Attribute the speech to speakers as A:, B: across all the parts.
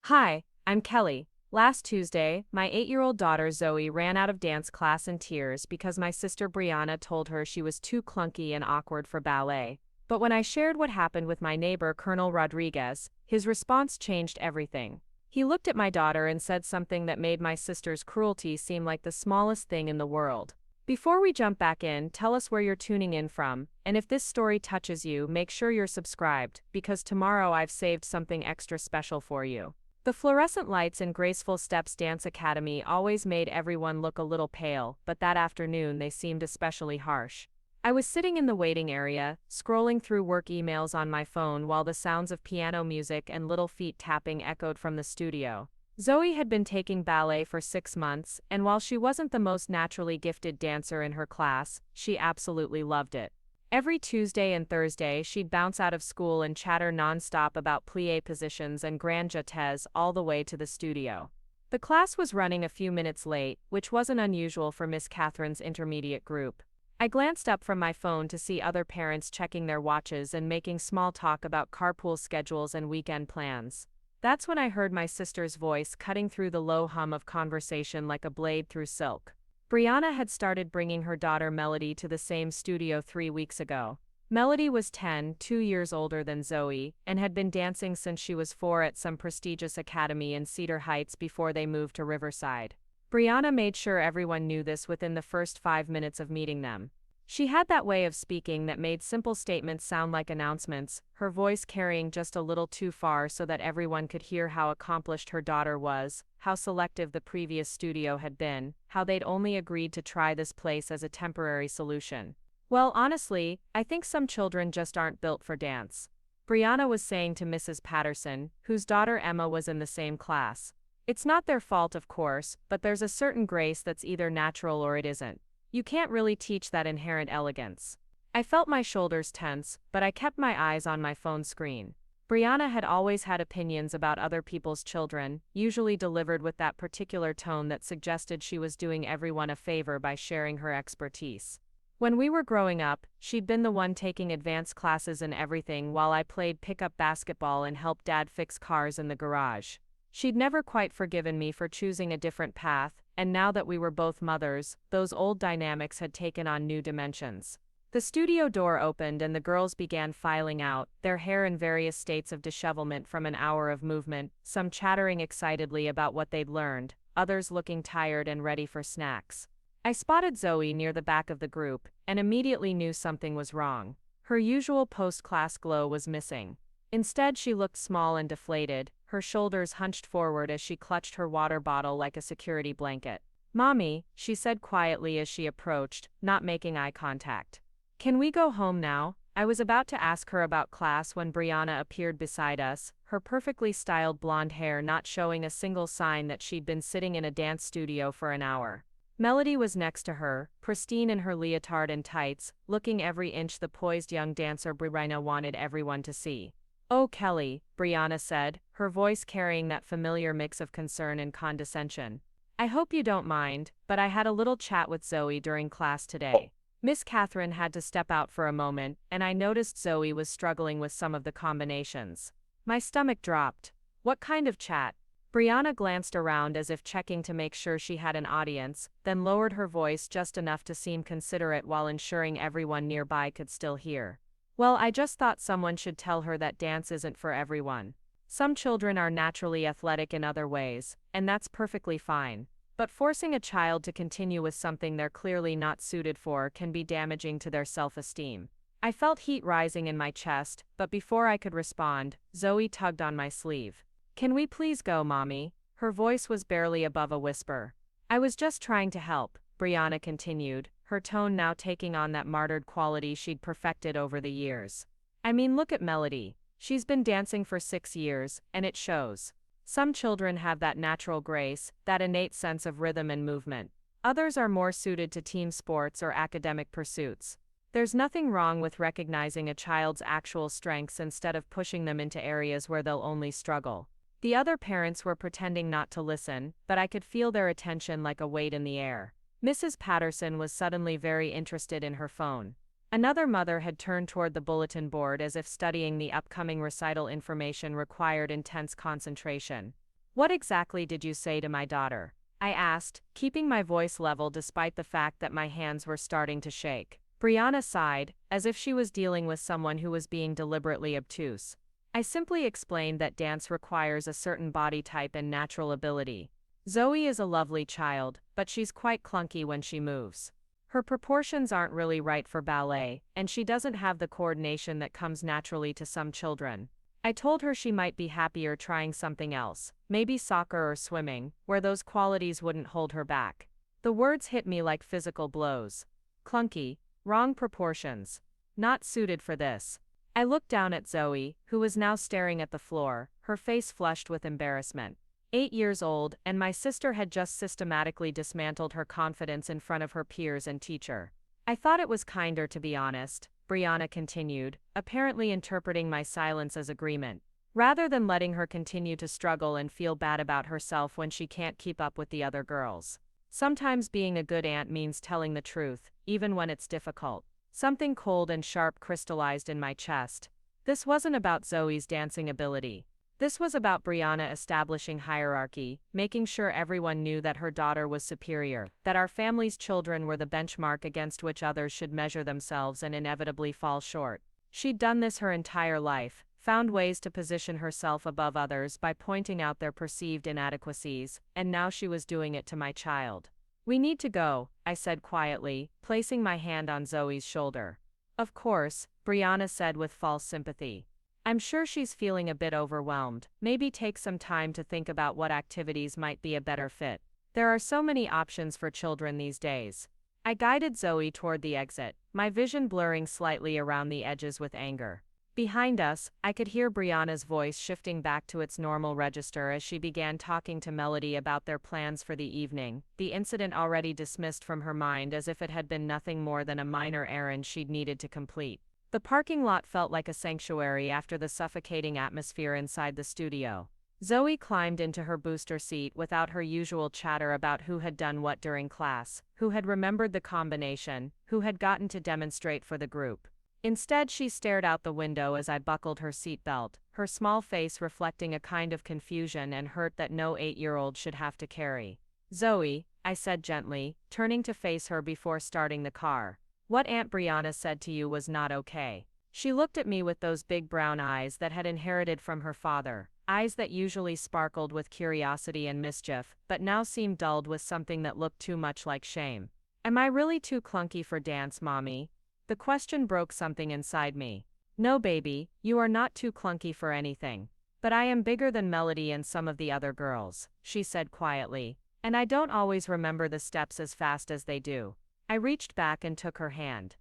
A: Hi, I'm Kellie. Last Tuesday, my 8-year-old daughter Zoe ran out of dance class in tears because my sister Briana told her she was too clunky and awkward for ballet. But when I shared what happened with my neighbor Colonel Rodriguez, his response changed everything. He looked at my daughter and said something that made my sister's cruelty seem like the smallest thing in the world. Before we jump back in, tell us where you're tuning in from, and if this story touches you, make sure you're subscribed, because tomorrow I've saved something extra special for you. The fluorescent lights in Graceful Steps Dance Academy always made everyone look a little pale, but that afternoon they seemed especially harsh. I was sitting in the waiting area, scrolling through work emails on my phone while the sounds of piano music and little feet tapping echoed from the studio. Zoe had been taking ballet for 6 months, and while she wasn't the most naturally gifted dancer in her class, she absolutely loved it. Every Tuesday and Thursday she'd bounce out of school and chatter nonstop about plie positions and grand jetés all the way to the studio. The class was running a few minutes late, which wasn't unusual for Miss Catherine's intermediate group. I glanced up from my phone to see other parents checking their watches and making small talk about carpool schedules and weekend plans. That's when I heard my sister's voice cutting through the low hum of conversation like a blade through silk. Briana had started bringing her daughter Melody to the same studio 3 weeks ago. Melody was 10, 2 years older than Zoe, and had been dancing since she was 4 at some prestigious academy in Cedar Heights before they moved to Riverside. Briana made sure everyone knew this within the first 5 minutes of meeting them. She had that way of speaking that made simple statements sound like announcements, her voice carrying just a little too far so that everyone could hear how accomplished her daughter was, how selective the previous studio had been, how they'd only agreed to try this place as a temporary solution. Well, honestly, I think some children just aren't built for dance. Briana was saying to Mrs. Patterson, whose daughter Emma was in the same class. It's not their fault, of course, but there's a certain grace that's either natural or it isn't. You can't really teach that inherent elegance. I felt my shoulders tense, but I kept my eyes on my phone screen. Briana had always had opinions about other people's children, usually delivered with that particular tone that suggested she was doing everyone a favor by sharing her expertise. When we were growing up, she'd been the one taking advanced classes in everything while I played pickup basketball and helped Dad fix cars in the garage. She'd never quite forgiven me for choosing a different path, and now that we were both mothers, those old dynamics had taken on new dimensions. The studio door opened and the girls began filing out, their hair in various states of dishevelment from an hour of movement, some chattering excitedly about what they'd learned, others looking tired and ready for snacks. I spotted Zoe near the back of the group, and immediately knew something was wrong. Her usual post-class glow was missing. Instead, she looked small and deflated, her shoulders hunched forward as she clutched her water bottle like a security blanket. "Mommy," she said quietly as she approached, not making eye contact. "Can we go home now?" I was about to ask her about class when Briana appeared beside us, her perfectly styled blonde hair not showing a single sign that she'd been sitting in a dance studio for an hour. Melody was next to her, pristine in her leotard and tights, looking every inch the poised young dancer Briana wanted everyone to see. "Oh, Kellie," Briana said, her voice carrying that familiar mix of concern and condescension. "I hope you don't mind, but I had a little chat with Zoe during class today." Miss Catherine had to step out for a moment, and I noticed Zoe was struggling with some of the combinations. My stomach dropped. "What kind of chat?" Briana glanced around as if checking to make sure she had an audience, then lowered her voice just enough to seem considerate while ensuring everyone nearby could still hear. "Well, I just thought someone should tell her that dance isn't for everyone. Some children are naturally athletic in other ways, and that's perfectly fine. But forcing a child to continue with something they're clearly not suited for can be damaging to their self-esteem." I felt heat rising in my chest, but before I could respond, Zoe tugged on my sleeve. "Can we please go, Mommy?" Her voice was barely above a whisper. "I was just trying to help," Briana continued, her tone now taking on that martyred quality she'd perfected over the years. "I mean, look at Melody. She's been dancing for 6 years, and it shows. Some children have that natural grace, that innate sense of rhythm and movement. Others are more suited to team sports or academic pursuits. There's nothing wrong with recognizing a child's actual strengths instead of pushing them into areas where they'll only struggle." The other parents were pretending not to listen, but I could feel their attention like a weight in the air. Mrs. Patterson was suddenly very interested in her phone. Another mother had turned toward the bulletin board as if studying the upcoming recital information required intense concentration. What exactly did you say to my daughter? I asked, keeping my voice level despite the fact that my hands were starting to shake. Briana sighed, as if she was dealing with someone who was being deliberately obtuse. I simply explained that dance requires a certain body type and natural ability. Zoe is a lovely child, but she's quite clunky when she moves. Her proportions aren't really right for ballet, and she doesn't have the coordination that comes naturally to some children. I told her she might be happier trying something else, maybe soccer or swimming, where those qualities wouldn't hold her back. The words hit me like physical blows. Clunky, wrong proportions. Not suited for this. I looked down at Zoe, who was now staring at the floor, her face flushed with embarrassment. 8 years old, and my sister had just systematically dismantled her confidence in front of her peers and teacher. I thought it was kinder to be honest, Briana continued, apparently interpreting my silence as agreement. Rather than letting her continue to struggle and feel bad about herself when she can't keep up with the other girls. Sometimes being a good aunt means telling the truth, even when it's difficult. Something cold and sharp crystallized in my chest. This wasn't about Zoe's dancing ability. This was about Briana establishing hierarchy, making sure everyone knew that her daughter was superior, that our family's children were the benchmark against which others should measure themselves and inevitably fall short. She'd done this her entire life, found ways to position herself above others by pointing out their perceived inadequacies, and now she was doing it to my child. We need to go, I said quietly, placing my hand on Zoe's shoulder. Of course, Briana said with false sympathy. I'm sure she's feeling a bit overwhelmed. Maybe take some time to think about what activities might be a better fit. There are so many options for children these days. I guided Zoe toward the exit, my vision blurring slightly around the edges with anger. Behind us, I could hear Briana's voice shifting back to its normal register as she began talking to Melody about their plans for the evening, the incident already dismissed from her mind as if it had been nothing more than a minor errand she'd needed to complete. The parking lot felt like a sanctuary after the suffocating atmosphere inside the studio. Zoe climbed into her booster seat without her usual chatter about who had done what during class, who had remembered the combination, who had gotten to demonstrate for the group. Instead, she stared out the window as I buckled her seatbelt, her small face reflecting a kind of confusion and hurt that no 8-year-old should have to carry. Zoe, I said gently, turning to face her before starting the car. What Aunt Briana said to you was not okay. She looked at me with those big brown eyes that had inherited from her father, eyes that usually sparkled with curiosity and mischief, but now seemed dulled with something that looked too much like shame. Am I really too clunky for dance, Mommy? The question broke something inside me. No, baby, you are not too clunky for anything. But I am bigger than Melody and some of the other girls, she said quietly, and I don't always remember the steps as fast as they do. I reached back and took her hand.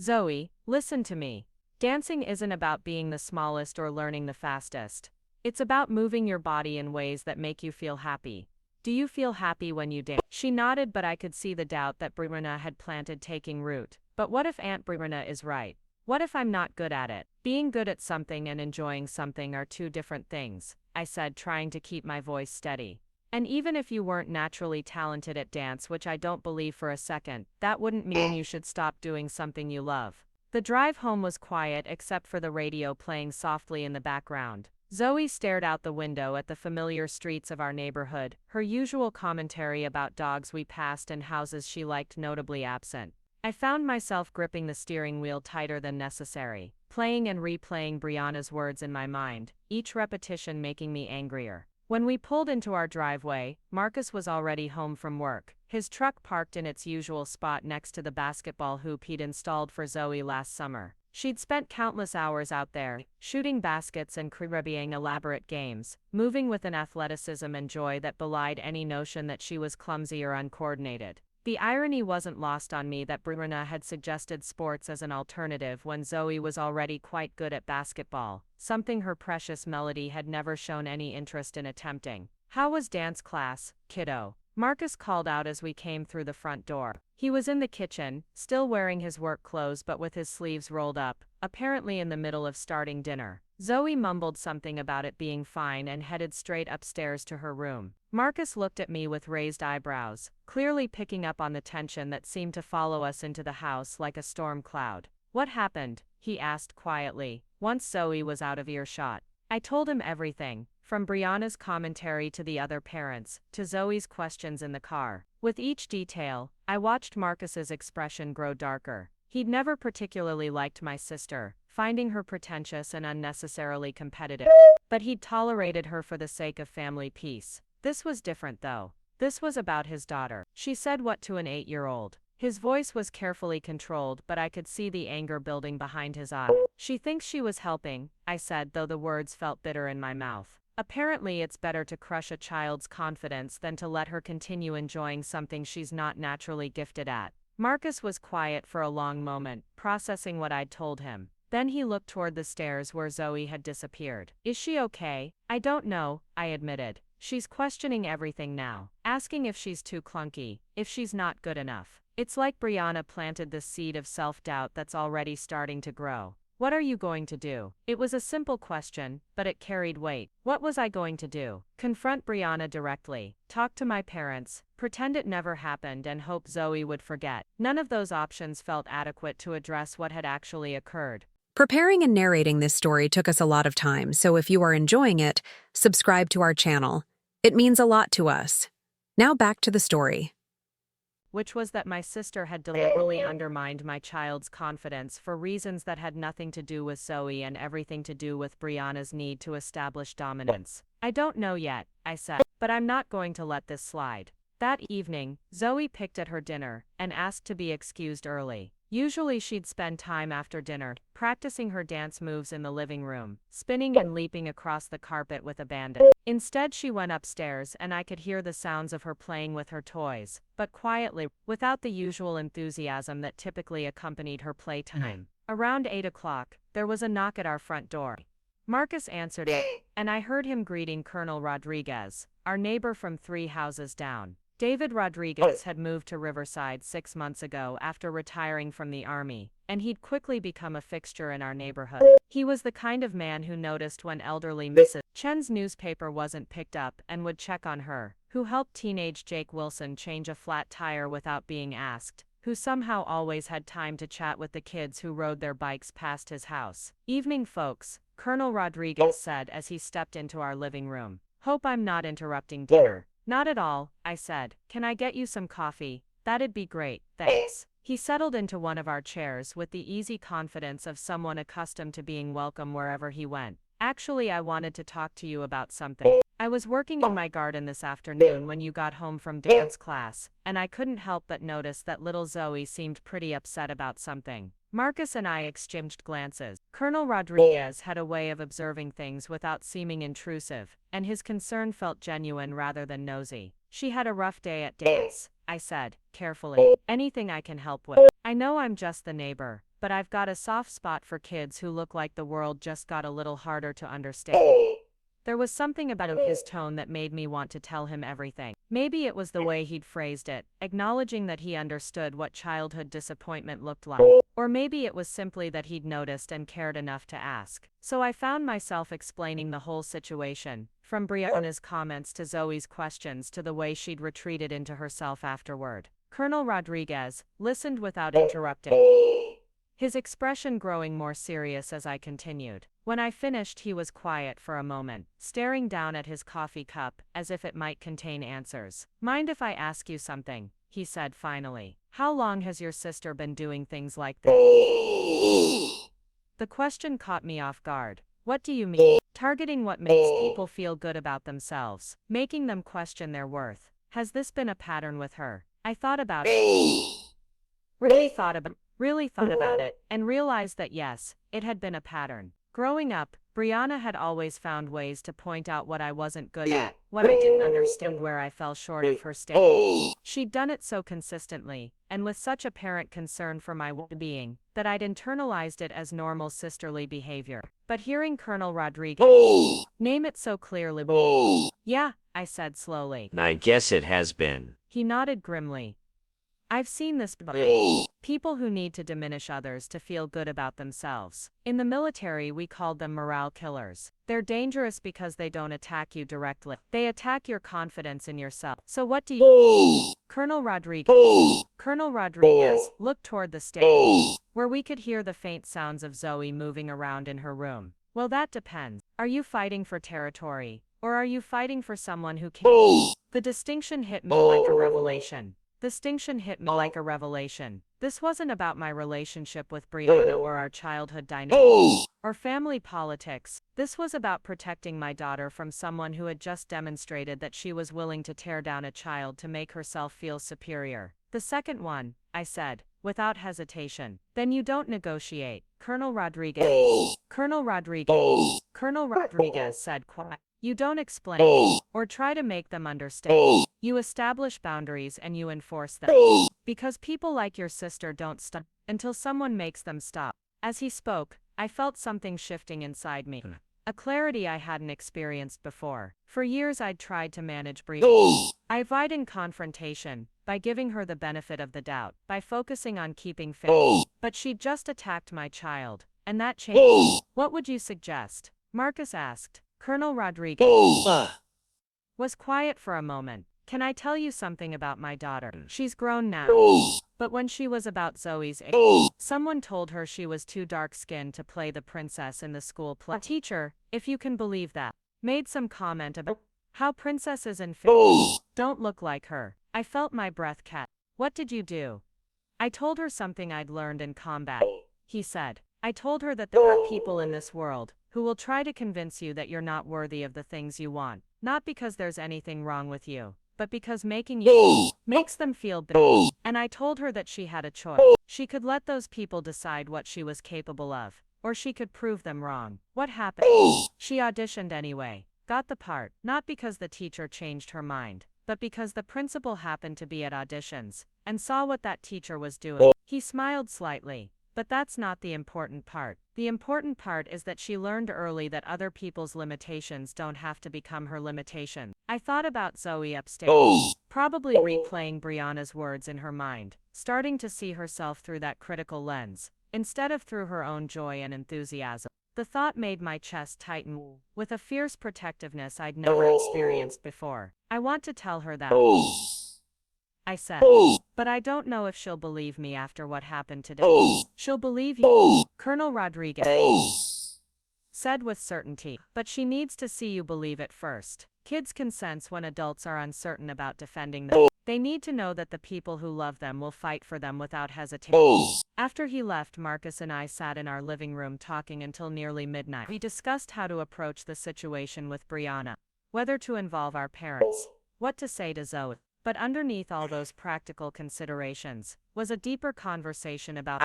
A: Zoe, listen to me. Dancing isn't about being the smallest or learning the fastest. It's about moving your body in ways that make you feel happy. Do you feel happy when you dance? She nodded, but I could see the doubt that Briana had planted taking root. But what if Aunt Briana is right? What if I'm not good at it? Being good at something and enjoying something are two different things, I said, trying to keep my voice steady. And even if you weren't naturally talented at dance, which I don't believe for a second, that wouldn't mean you should stop doing something you love. The drive home was quiet except for the radio playing softly in the background. Zoe stared out the window at the familiar streets of our neighborhood, her usual commentary about dogs we passed and houses she liked notably absent. I found myself gripping the steering wheel tighter than necessary, playing and replaying Briana's words in my mind, each repetition making me angrier. When we pulled into our driveway, Marcus was already home from work, his truck parked in its usual spot next to the basketball hoop he'd installed for Zoe last summer. She'd spent countless hours out there, shooting baskets and creating elaborate games, moving with an athleticism and joy that belied any notion that she was clumsy or uncoordinated. The irony wasn't lost on me that Briana had suggested sports as an alternative when Zoe was already quite good at basketball, something her precious Melody had never shown any interest in attempting. How was dance class, kiddo? Marcus called out as we came through the front door. He was in the kitchen, still wearing his work clothes but with his sleeves rolled up, apparently in the middle of starting dinner. Zoe mumbled something about it being fine and headed straight upstairs to her room. Marcus looked at me with raised eyebrows, clearly picking up on the tension that seemed to follow us into the house like a storm cloud. What happened? He asked quietly, once Zoe was out of earshot. I told him everything, from Briana's commentary to the other parents, to Zoe's questions in the car. With each detail, I watched Marcus's expression grow darker. He'd never particularly liked my sister, finding her pretentious and unnecessarily competitive. But he'd tolerated her for the sake of family peace. This was different though. This was about his daughter. She said what to an 8-year-old. His voice was carefully controlled, but I could see the anger building behind his eyes. She thinks she was helping, I said, though the words felt bitter in my mouth. Apparently it's better to crush a child's confidence than to let her continue enjoying something she's not naturally gifted at. Marcus was quiet for a long moment, processing what I'd told him. Then he looked toward the stairs where Zoe had disappeared. Is she okay? I don't know, I admitted. She's questioning everything now, asking if she's too clunky, if she's not good enough. It's like Briana planted the seed of self-doubt that's already starting to grow. What are you going to do? It was a simple question, but it carried weight. What was I going to do? Confront Briana directly, talk to my parents, pretend it never happened and hope Zoe would forget. None of those options felt adequate to address what had actually occurred.
B: Preparing and narrating this story took us a lot of time, so if you are enjoying it, subscribe to our channel. It means a lot to us. Now back to the story.
A: Which was that my sister had deliberately undermined my child's confidence for reasons that had nothing to do with Zoe and everything to do with Briana's need to establish dominance. I don't know yet, I said, but I'm not going to let this slide. That evening, Zoe picked at her dinner and asked to be excused early. Usually she'd spend time after dinner, practicing her dance moves in the living room, spinning and leaping across the carpet with abandon. Instead she went upstairs and I could hear the sounds of her playing with her toys, but quietly, without the usual enthusiasm that typically accompanied her playtime. Around 8 o'clock, there was a knock at our front door. Marcus answered it, and I heard him greeting Colonel Rodriguez, our neighbor from 3 houses down. David Rodriguez had moved to Riverside 6 months ago after retiring from the army, and he'd quickly become a fixture in our neighborhood. He was the kind of man who noticed when elderly Mrs. Chen's newspaper wasn't picked up and would check on her, who helped teenage Jake Wilson change a flat tire without being asked, who somehow always had time to chat with the kids who rode their bikes past his house. Evening, folks, Colonel Rodriguez said as he stepped into our living room. Hope I'm not interrupting dinner. Not at all, I said. Can I get you some coffee? That'd be great, thanks. He settled into one of our chairs with the easy confidence of someone accustomed to being welcome wherever he went. Actually, I wanted to talk to you about something. I was working in my garden this afternoon when you got home from dance class, and I couldn't help but notice that little Zoe seemed pretty upset about something. Marcus and I exchanged glances. Colonel Rodriguez had a way of observing things without seeming intrusive, and his concern felt genuine rather than nosy. She had a rough day at dance, I said, carefully. Anything I can help with? I know I'm just the neighbor, but I've got a soft spot for kids who look like the world just got a little harder to understand. There was something about his tone that made me want to tell him everything. Maybe it was the way he'd phrased it, acknowledging that he understood what childhood disappointment looked like. Or maybe it was simply that he'd noticed and cared enough to ask. So I found myself explaining the whole situation, from Briana's comments to Zoe's questions to the way she'd retreated into herself afterward. Colonel Rodriguez listened without interrupting, his expression growing more serious as I continued. When I finished, he was quiet for a moment, staring down at his coffee cup as if it might contain answers. Mind if I ask you something? He said finally. How long has your sister been doing things like this? The question caught me off guard. What do you mean? Targeting what makes people feel good about themselves, making them question their worth. Has this been a pattern with her? I thought about it. Really thought about it, and realized that yes, it had been a pattern. Growing up, Briana had always found ways to point out what I wasn't good at, what I didn't understand, where I fell short of her standards. She'd done it so consistently, and with such apparent concern for my well-being, that I'd internalized it as normal sisterly behavior. But hearing Colonel Rodriguez name it so clearly, yeah, I said slowly.
C: I guess it has been.
A: He nodded grimly. I've seen this before. People who need to diminish others to feel good about themselves. In the military, we called them morale killers. They're dangerous because they don't attack you directly. They attack your confidence in yourself. So what do you... Colonel Rodriguez looked toward the stairs, where we could hear the faint sounds of Zoe moving around in her room. Well, that depends. Are you fighting for territory, Or are you fighting for someone who can? The distinction hit me like a revelation. Distinction hit me like a revelation. This wasn't about my relationship with Briana or our childhood dynamic or family politics. This was about protecting my daughter from someone who had just demonstrated that she was willing to tear down a child to make herself feel superior. The second one, I said, without hesitation. Then you don't negotiate, Colonel Rodriguez. Colonel Rodriguez. Colonel Rodriguez said quietly. You don't explain or try to make them understand. You establish boundaries and you enforce them. Because people like your sister don't stop until someone makes them stop. As he spoke, I felt something shifting inside me. A clarity I hadn't experienced before. For years I'd tried to manage Briana. I avoided confrontation by giving her the benefit of the doubt, by focusing on keeping faith. But she'd just attacked my child, and that changed. What would you suggest? Marcus asked. Colonel Rodriguez was quiet for a moment. Can I tell you something about my daughter? She's grown now. But when she was about Zoe's age, someone told her she was too dark-skinned to play the princess in the school play. A teacher, if you can believe that, made some comment about how princesses and fairies don't look like her. I felt my breath catch. What did you do? I told her something I'd learned in combat, he said. I told her that there are people in this world who will try to convince you that you're not worthy of the things you want, not because there's anything wrong with you, but because making you makes them feel bad. And I told her that she had a choice. She could let those people decide what she was capable of, or she could prove them wrong. What happened? She auditioned anyway, got the part, not because the teacher changed her mind, but because the principal happened to be at auditions and saw what that teacher was doing. He smiled slightly. But that's not the important part. The important part is that she learned early that other people's limitations don't have to become her limitations. I thought about Zoe upstairs, probably replaying Briana's words in her mind, starting to see herself through that critical lens, instead of through her own joy and enthusiasm. The thought made my chest tighten with a fierce protectiveness I'd never experienced before. I want to tell her that, I said. But I don't know if she'll believe me after what happened today. She'll believe you, Colonel Rodriguez said with certainty. But she needs to see you believe it first. Kids can sense when adults are uncertain about defending them. They need to know that the people who love them will fight for them without hesitation. After he left, Marcus and I sat in our living room talking until nearly midnight. We discussed how to approach the situation with Briana, whether to involve our parents, what to say to Zoe. But underneath all those practical considerations was a deeper conversation about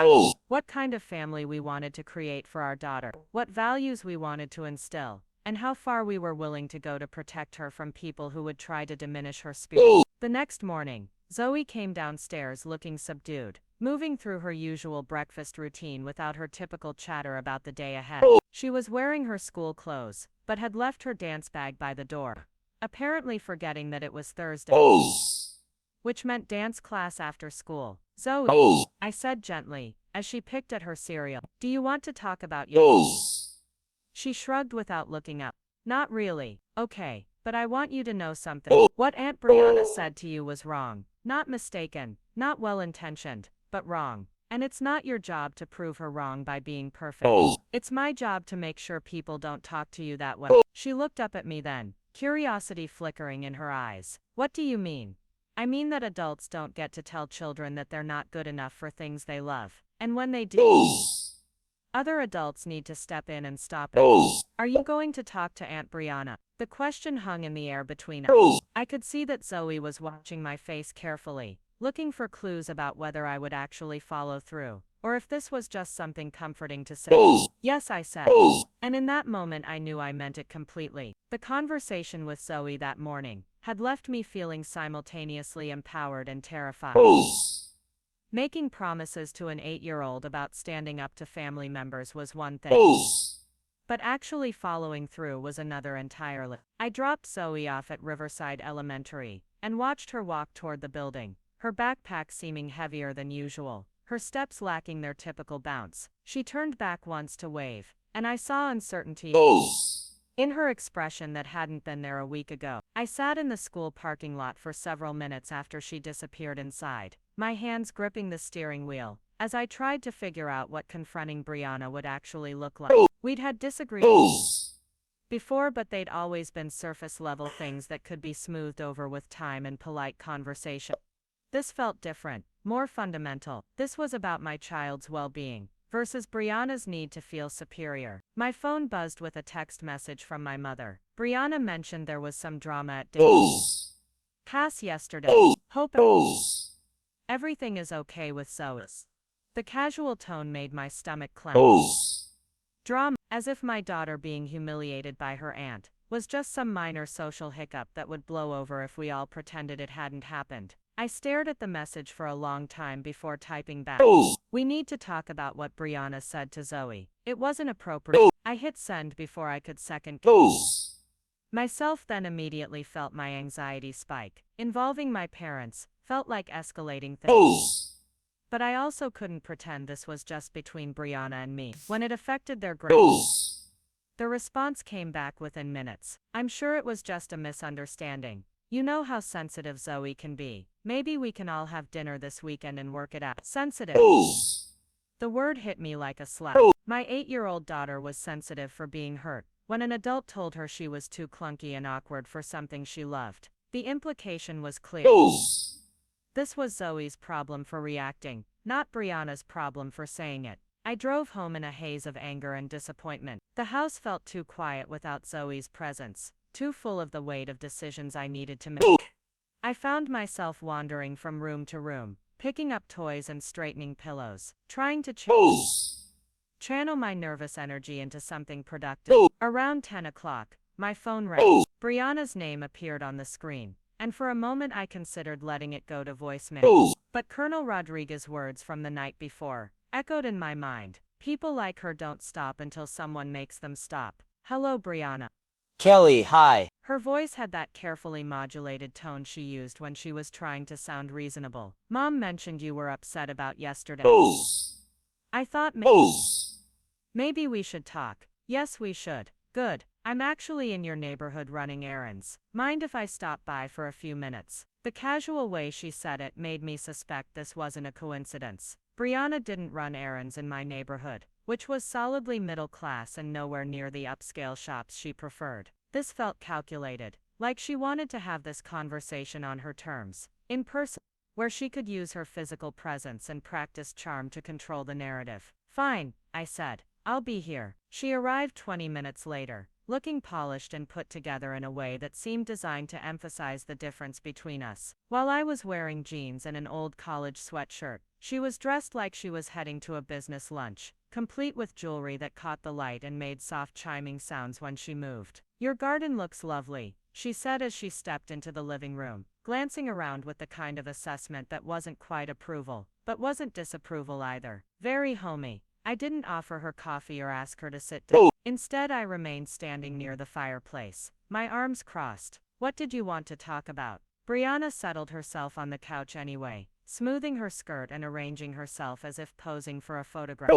A: what kind of family we wanted to create for our daughter, what values we wanted to instill, and how far we were willing to go to protect her from people who would try to diminish her spirit. The next morning, Zoe came downstairs looking subdued, moving through her usual breakfast routine without her typical chatter about the day ahead. She was wearing her school clothes, but had left her dance bag by the door, apparently forgetting that it was Thursday, which meant dance class after school. Zoe, I said gently, as she picked at her cereal, do you want to talk about your... She shrugged without looking up. Not really. Okay, but I want you to know something. What Aunt Briana said to you was wrong. Not mistaken, not well-intentioned, but wrong. And it's not your job to prove her wrong by being perfect. It's my job to make sure people don't talk to you that way. She looked up at me then, curiosity flickering in her eyes. What do you mean? I mean that adults don't get to tell children that they're not good enough for things they love. And when they do, other adults need to step in and stop it. Are you going to talk to Aunt Briana? The question hung in the air between us. I could see that Zoe was watching my face carefully, looking for clues about whether I would actually follow through, or if this was just something comforting to say. Yes, I said. And in that moment I knew I meant it completely. The conversation with Zoe that morning had left me feeling simultaneously empowered and terrified. Making promises to an 8-year-old about standing up to family members was one thing, but actually following through was another entirely. I dropped Zoe off at Riverside Elementary and watched her walk toward the building, her backpack seeming heavier than usual, her steps lacking their typical bounce. She turned back once to wave, and I saw uncertainty in her expression that hadn't been there a week ago. I sat in the school parking lot for several minutes after she disappeared inside, my hands gripping the steering wheel, as I tried to figure out what confronting Briana would actually look like. We'd had disagreements before, but they'd always been surface-level things that could be smoothed over with time and polite conversation. This felt different, more fundamental. This was about my child's well-being versus Briana's need to feel superior. My phone buzzed with a text message from my mother. Briana mentioned there was some drama at class yesterday. Hope everything is okay with Zoe. The casual tone made my stomach clench. Drama, as if my daughter being humiliated by her aunt was just some minor social hiccup that would blow over if we all pretended it hadn't happened. I stared at the message for a long time before typing back. We need to talk about what Briana said to Zoe. It wasn't appropriate. I hit send before I could second guess myself, then immediately felt my anxiety spike. Involving my parents felt like escalating things. But I also couldn't pretend this was just between Briana and me. When it affected their grades, the response came back within minutes. I'm sure it was just a misunderstanding. You know how sensitive Zoe can be. Maybe we can all have dinner this weekend and work it out. Sensitive. The word hit me like a slap. My 8-year-old daughter was sensitive for being hurt when an adult told her she was too clunky and awkward for something she loved. The implication was clear. This was Zoe's problem for reacting, not Briana's problem for saying it. I drove home in a haze of anger and disappointment. The house felt too quiet without Zoe's presence, too full of the weight of decisions I needed to make. I found myself wandering from room to room, picking up toys and straightening pillows, trying to channel my nervous energy into something productive. Around 10 o'clock, my phone rang. Briana's name appeared on the screen, and for a moment I considered letting it go to voicemail. But Colonel Rodriguez's words from the night before echoed in my mind. People like her don't stop until someone makes them stop. Hello, Briana.
C: Kellie, hi.
A: Her voice had that carefully modulated tone she used when she was trying to sound reasonable. Mom mentioned you were upset about yesterday. I thought maybe we should talk. Yes, we should. Good. I'm actually in your neighborhood running errands. Mind if I stop by for a few minutes? The casual way she said it made me suspect this wasn't a coincidence. Briana didn't run errands in my neighborhood, which was solidly middle class and nowhere near the upscale shops she preferred. This felt calculated, like she wanted to have this conversation on her terms, in person, where she could use her physical presence and practice charm to control the narrative. Fine, I said. I'll be here. She arrived 20 minutes later, looking polished and put together in a way that seemed designed to emphasize the difference between us. While I was wearing jeans and an old college sweatshirt, she was dressed like she was heading to a business lunch, complete with jewelry that caught the light and made soft chiming sounds when she moved. Your garden looks lovely, she said as she stepped into the living room, glancing around with the kind of assessment that wasn't quite approval, but wasn't disapproval either. Very homey. I didn't offer her coffee or ask her to sit down. Instead, I remained standing near the fireplace, my arms crossed. What did you want to talk about? Briana settled herself on the couch anyway, smoothing her skirt and arranging herself as if posing for a photograph.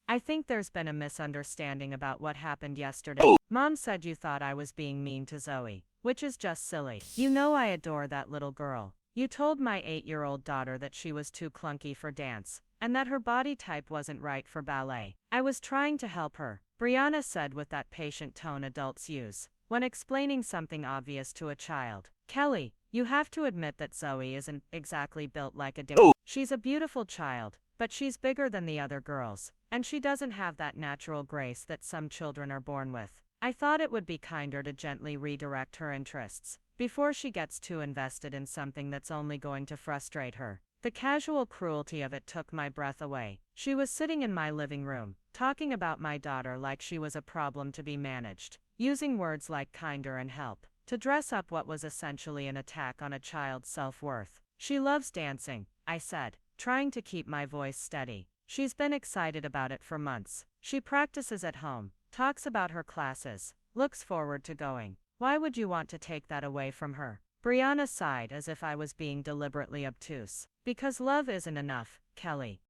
A: I think there's been a misunderstanding about what happened yesterday. Mom said you thought I was being mean to Zoe, which is just silly. You know I adore that little girl. You told my 8-year-old daughter that she was too clunky for dance, and that her body type wasn't right for ballet. I was trying to help her, Briana said with that patient tone adults use when explaining something obvious to a child. Kellie, you have to admit that Zoe isn't exactly built like a dame. She's a beautiful child, but she's bigger than the other girls, and she doesn't have that natural grace that some children are born with. I thought it would be kinder to gently redirect her interests before she gets too invested in something that's only going to frustrate her. The casual cruelty of it took my breath away. She was sitting in my living room, talking about my daughter like she was a problem to be managed, using words like kinder and help to dress up what was essentially an attack on a child's self-worth. She loves dancing, I said, trying to keep my voice steady. She's been excited about it for months. She practices at home, talks about her classes, looks forward to going. Why would you want to take that away from her? Briana sighed as if I was being deliberately obtuse. Because love isn't enough, Kellie.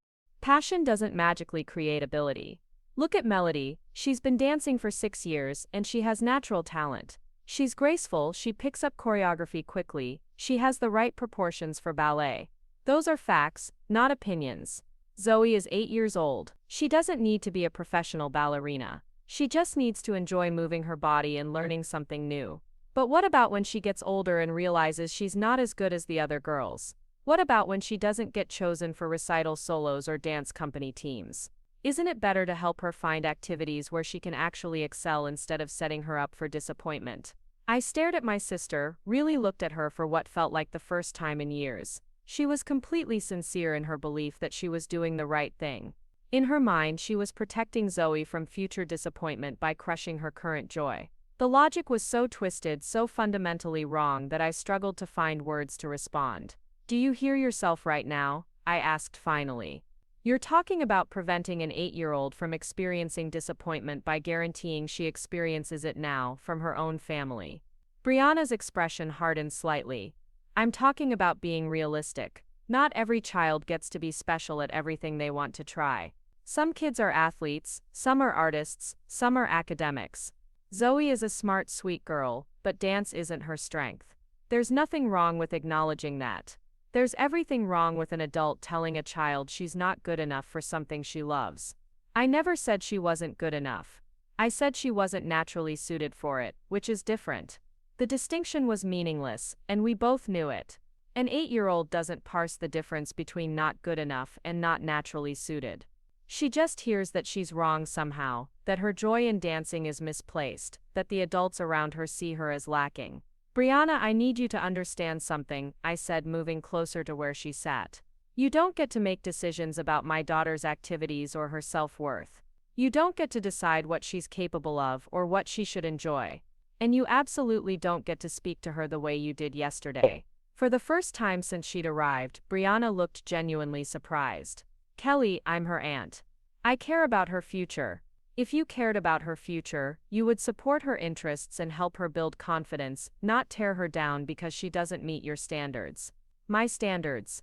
D: Passion doesn't magically create ability. Look at Melody, she's been dancing for 6 years and she has natural talent. She's graceful, she picks up choreography quickly, she has the right proportions for ballet. Those are facts, not opinions. Zoe is 8 years old. She doesn't need to be a professional ballerina.
A: She just needs to enjoy moving her body and learning something new. But what about when she gets older and realizes she's not as good as the other girls? What about when she doesn't get chosen for recital solos or dance company teams? Isn't it better to help her find activities where she can actually excel instead of setting her up for disappointment? I stared at my sister, really looked at her for what felt like the first time in years. She was completely sincere in her belief that she was doing the right thing. In her mind, she was protecting Zoe from future disappointment by crushing her current joy. The logic was so twisted, so fundamentally wrong that I struggled to find words to respond. "Do you hear yourself right now?" I asked finally. "You're talking about preventing an 8-year-old from experiencing disappointment by guaranteeing she experiences it now from her own family." Briana's expression hardened slightly. "I'm talking about being realistic. Not every child gets to be special at everything they want to try. Some kids are athletes, some are artists, some are academics. Zoe is a smart, sweet girl, but dance isn't her strength. There's nothing wrong with acknowledging that. There's everything wrong with an adult telling a child she's not good enough for something she loves. I never said she wasn't good enough. I said she wasn't naturally suited for it, which is different." The distinction was meaningless, and we both knew it. An 8-year-old doesn't parse the difference between not good enough and not naturally suited. She just hears that she's wrong somehow, that her joy in dancing is misplaced, that the adults around her see her as lacking. "Briana, I need you to understand something," I said, moving closer to where she sat. "You don't get to make decisions about my daughter's activities or her self-worth. You don't get to decide what she's capable of or what she should enjoy. And you absolutely don't get to speak to her the way you did yesterday." For the first time since she'd arrived, Briana looked genuinely surprised. "Kellie, I'm her aunt. I care about her future. If you cared about her future, you would support her interests and help her build confidence, not tear her down because she doesn't meet your standards." "My standards?"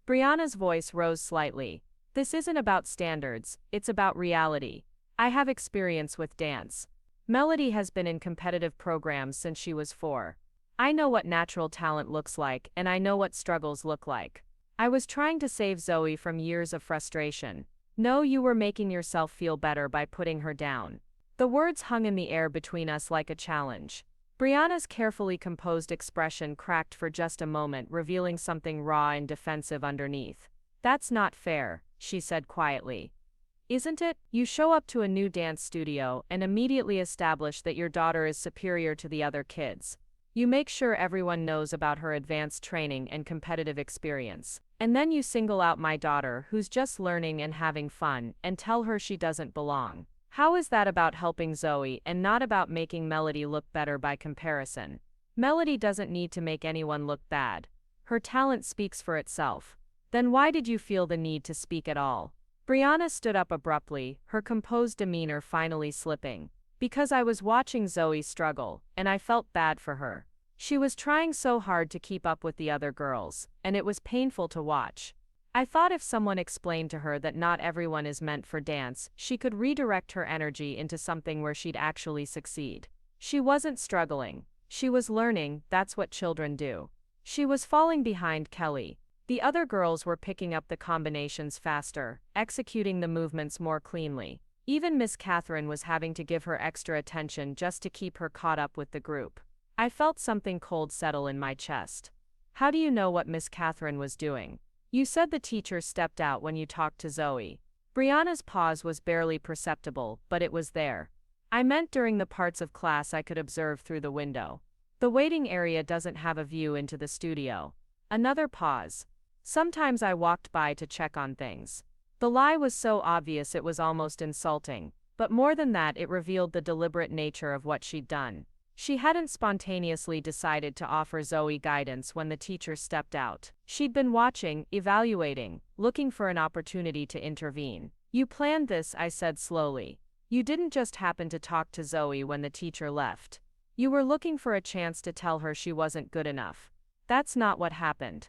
A: Briana's voice rose slightly. "This isn't about standards, it's about reality. I have experience with dance. Melody has been in competitive programs since she was 4. I know what natural talent looks like, and I know what struggles look like. I was trying to save Zoe from years of frustration. No, you were making yourself feel better by putting her down." The words hung in the air between us like a challenge. Briana's carefully composed expression cracked for just a moment, revealing something raw and defensive underneath. "That's not fair," she said quietly. "Isn't it? You show up to a new dance studio and immediately establish that your daughter is superior to the other kids. You make sure everyone knows about her advanced training and competitive experience. And then you single out my daughter, who's just learning and having fun, and tell her she doesn't belong. How is that about helping Zoe and not about making Melody look better by comparison? Melody doesn't need to make anyone look bad. Her talent speaks for itself. Then why did you feel the need to speak at all?" Briana stood up abruptly, her composed demeanor finally slipping. "Because I was watching Zoe struggle, and I felt bad for her. She was trying so hard to keep up with the other girls, and it was painful to watch. I thought if someone explained to her that not everyone is meant for dance, she could redirect her energy into something where she'd actually succeed. She wasn't struggling. She was learning, that's what children do. She was falling behind Kellie. The other girls were picking up the combinations faster, executing the movements more cleanly. Even Miss Catherine was having to give her extra attention just to keep her caught up with the group. I felt something cold settle in my chest. "How do you know what Miss Catherine was doing? You said the teacher stepped out when you talked to Zoe." Briana's pause was barely perceptible, but it was there. "I meant during the parts of class I could observe through the window. The waiting area doesn't have a view into the studio." Another pause. "Sometimes I walked by to check on things." The lie was so obvious it was almost insulting, but more than that, it revealed the deliberate nature of what she'd done. She hadn't spontaneously decided to offer Zoe guidance when the teacher stepped out. She'd been watching, evaluating, looking for an opportunity to intervene. "You planned this," I said slowly. "You didn't just happen to talk to Zoe when the teacher left. You were looking for a chance to tell her she wasn't good enough." "That's not what happened."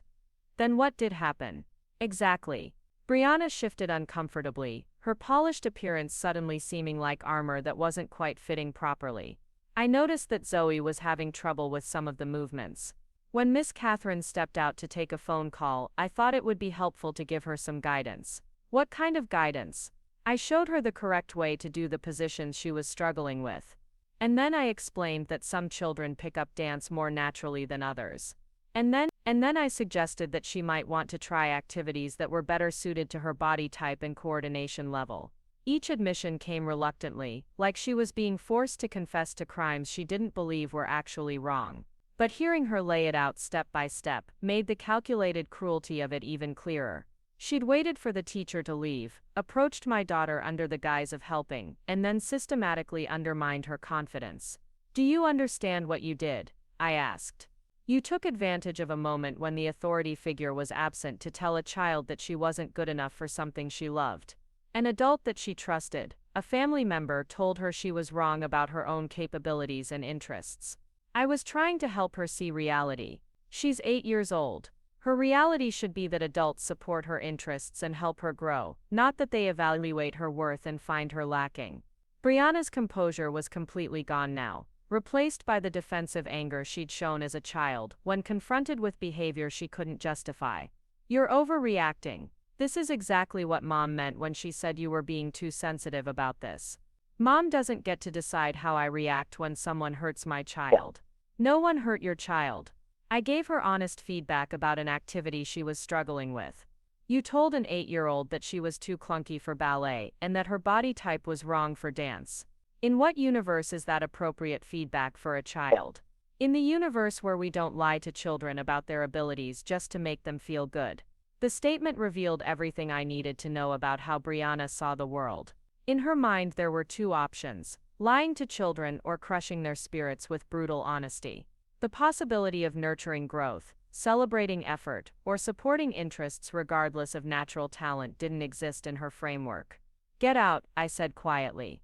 A: "Then what did happen?" "Exactly." Briana shifted uncomfortably, her polished appearance suddenly seeming like armor that wasn't quite fitting properly. "I noticed that Zoe was having trouble with some of the movements. When Miss Catherine stepped out to take a phone call, I thought it would be helpful to give her some guidance." "What kind of guidance?" I showed her the correct way to do the positions she was struggling with. And then I explained that some children pick up dance more naturally than others. And then I suggested that she might want to try activities that were better suited to her body type and coordination level. Each admission came reluctantly, like she was being forced to confess to crimes she didn't believe were actually wrong. But hearing her lay it out step by step made the calculated cruelty of it even clearer. She'd waited for the teacher to leave, approached my daughter under the guise of helping, and then systematically undermined her confidence. "Do you understand what you did?" I asked. "You took advantage of a moment when the authority figure was absent to tell a child that she wasn't good enough for something she loved. An adult that she trusted, a family member, told her she was wrong about her own capabilities and interests. I was trying to help her see reality. She's 8 years old. Her reality should be that adults support her interests and help her grow, not that they evaluate her worth and find her lacking." Briana's composure was completely gone now, replaced by the defensive anger she'd shown as a child when confronted with behavior she couldn't justify. "You're overreacting. This is exactly what Mom meant when she said you were being too sensitive about this. Mom doesn't get to decide how I react when someone hurts my child. No one hurt your child." I gave her honest feedback about an activity she was struggling with. "You told an 8-year-old that she was too clunky for ballet and that her body type was wrong for dance. In what universe is that appropriate feedback for a child? In the universe where we don't lie to children about their abilities just to make them feel good." The statement revealed everything I needed to know about how Briana saw the world. In her mind there were two options: lying to children or crushing their spirits with brutal honesty. The possibility of nurturing growth, celebrating effort, or supporting interests regardless of natural talent didn't exist in her framework. "Get out," I said quietly.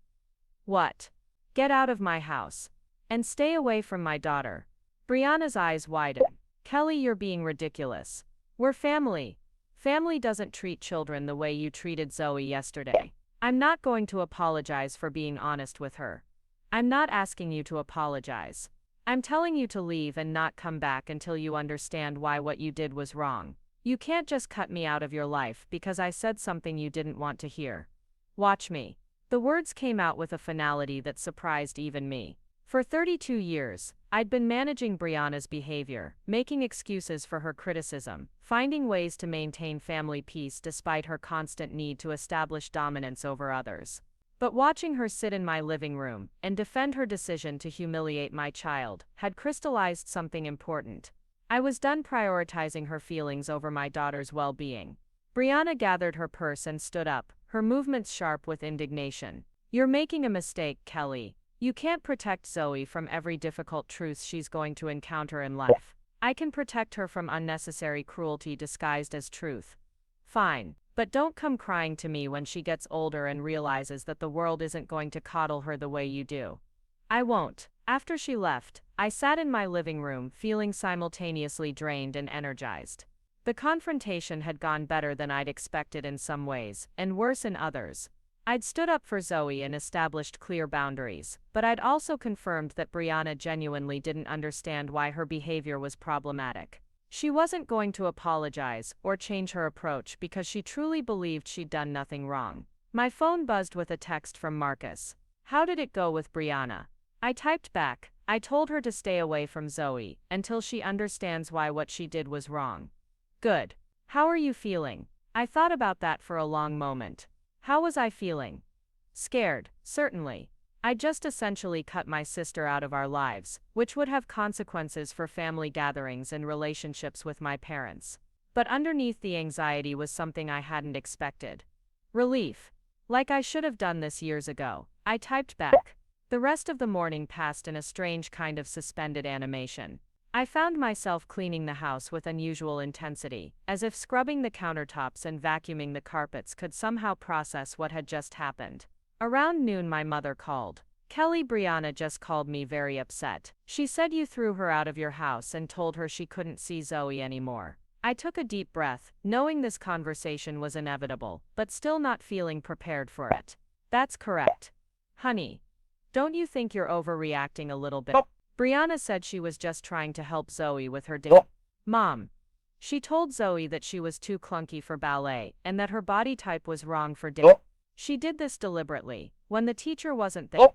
A: "What?" "Get out of my house. And stay away from my daughter." Briana's eyes widened. "Kellie, you're being ridiculous. We're family. Family doesn't treat children the way you treated Zoe yesterday." "I'm not going to apologize for being honest with her. I'm not asking you to apologize. I'm telling you to leave and not come back until you understand why what you did was wrong. You can't just cut me out of your life because I said something you didn't want to hear. Watch me." The words came out with a finality that surprised even me. For 32 years, I'd been managing Briana's behavior, making excuses for her criticism, finding ways to maintain family peace despite her constant need to establish dominance over others. But watching her sit in my living room and defend her decision to humiliate my child had crystallized something important. I was done prioritizing her feelings over my daughter's well-being. Briana gathered her purse and stood up, her movements sharp with indignation. "You're making a mistake, Kellie. You can't protect Zoe from every difficult truth she's going to encounter in life. I can protect her from unnecessary cruelty disguised as truth. Fine. But don't come crying to me when she gets older and realizes that the world isn't going to coddle her the way you do." "I won't." After she left, I sat in my living room feeling simultaneously drained and energized. The confrontation had gone better than I'd expected in some ways, and worse in others. I'd stood up for Zoe and established clear boundaries, but I'd also confirmed that Briana genuinely didn't understand why her behavior was problematic. She wasn't going to apologize or change her approach because she truly believed she'd done nothing wrong. My phone buzzed with a text from Marcus. "How did it go with Briana?" I typed back, "I told her to stay away from Zoe until she understands why what she did was wrong." "Good. How are you feeling?" I thought about that for a long moment. How was I feeling? Scared, certainly. I just essentially cut my sister out of our lives, which would have consequences for family gatherings and relationships with my parents. But underneath the anxiety was something I hadn't expected. Relief. Like I should have done this years ago. I typed back. The rest of the morning passed in a strange kind of suspended animation. I found myself cleaning the house with unusual intensity, as if scrubbing the countertops and vacuuming the carpets could somehow process what had just happened. Around noon my mother called. "Kellie, Briana just called me very upset. She said you threw her out of your house and told her she couldn't see Zoe anymore." I took a deep breath, knowing this conversation was inevitable, but still not feeling prepared for it. "That's correct. Honey, don't you think you're overreacting a little bit?" Briana said she was just trying to help Zoe with her day. "Mom. She told Zoe that she was too clunky for ballet and that her body type was wrong for dance." She did this deliberately, when the teacher wasn't there,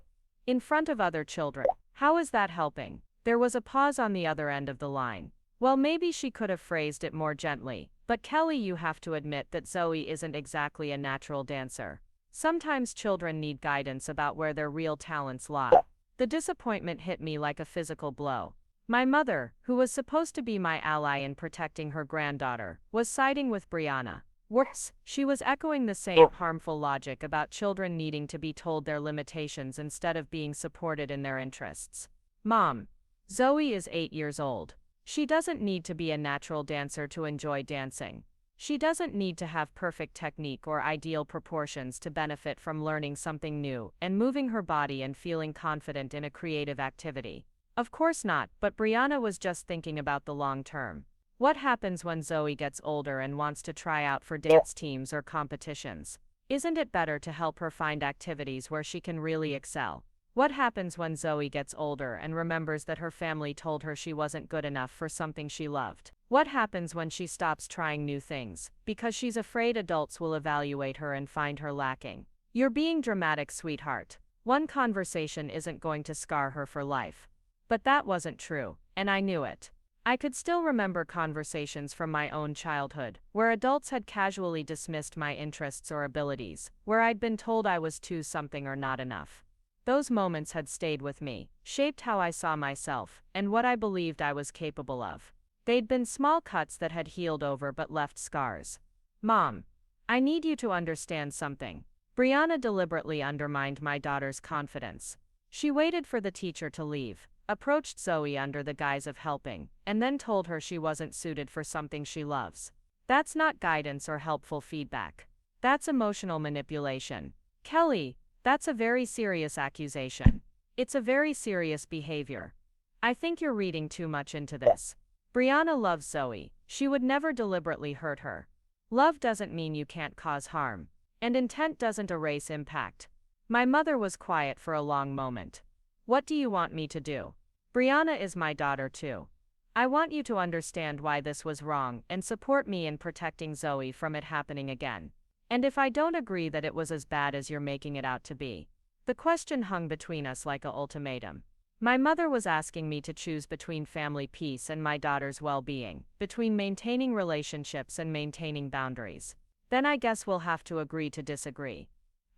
A: in front of other children. How is that helping? There was a pause on the other end of the line. Well, maybe she could have phrased it more gently, but Kellie, you have to admit that Zoe isn't exactly a natural dancer. Sometimes children need guidance about where their real talents lie. The disappointment hit me like a physical blow. My mother, who was supposed to be my ally in protecting her granddaughter, was siding with Briana. Worse, she was echoing the same harmful logic about children needing to be told their limitations instead of being supported in their interests. Mom, Zoe is 8 years old. She doesn't need to be a natural dancer to enjoy dancing. She doesn't need to have perfect technique or ideal proportions to benefit from learning something new and moving her body and feeling confident in a creative activity. Of course not, but Briana was just thinking about the long term. What happens when Zoe gets older and wants to try out for dance teams or competitions? Isn't it better to help her find activities where she can really excel? What happens when Zoe gets older and remembers that her family told her she wasn't good enough for something she loved? What happens when she stops trying new things, because she's afraid adults will evaluate her and find her lacking? You're being dramatic, sweetheart. One conversation isn't going to scar her for life. But that wasn't true, and I knew it. I could still remember conversations from my own childhood, where adults had casually dismissed my interests or abilities, where I'd been told I was too something or not enough. Those moments had stayed with me, shaped how I saw myself, and what I believed I was capable of. They'd been small cuts that had healed over but left scars. Mom, I need you to understand something. Briana deliberately undermined my daughter's confidence. She waited for the teacher to leave, approached Zoe under the guise of helping, and then told her she wasn't suited for something she loves. That's not guidance or helpful feedback. That's emotional manipulation. Kellie, that's a very serious accusation. It's a very serious behavior. I think you're reading too much into this. Briana loves Zoe. She would never deliberately hurt her. Love doesn't mean you can't cause harm. And intent doesn't erase impact. My mother was quiet for a long moment. What do you want me to do? Briana is my daughter too. I want you to understand why this was wrong and support me in protecting Zoe from it happening again. And if I don't agree that it was as bad as you're making it out to be. The question hung between us like an ultimatum. My mother was asking me to choose between family peace and my daughter's well-being, between maintaining relationships and maintaining boundaries. Then I guess we'll have to agree to disagree,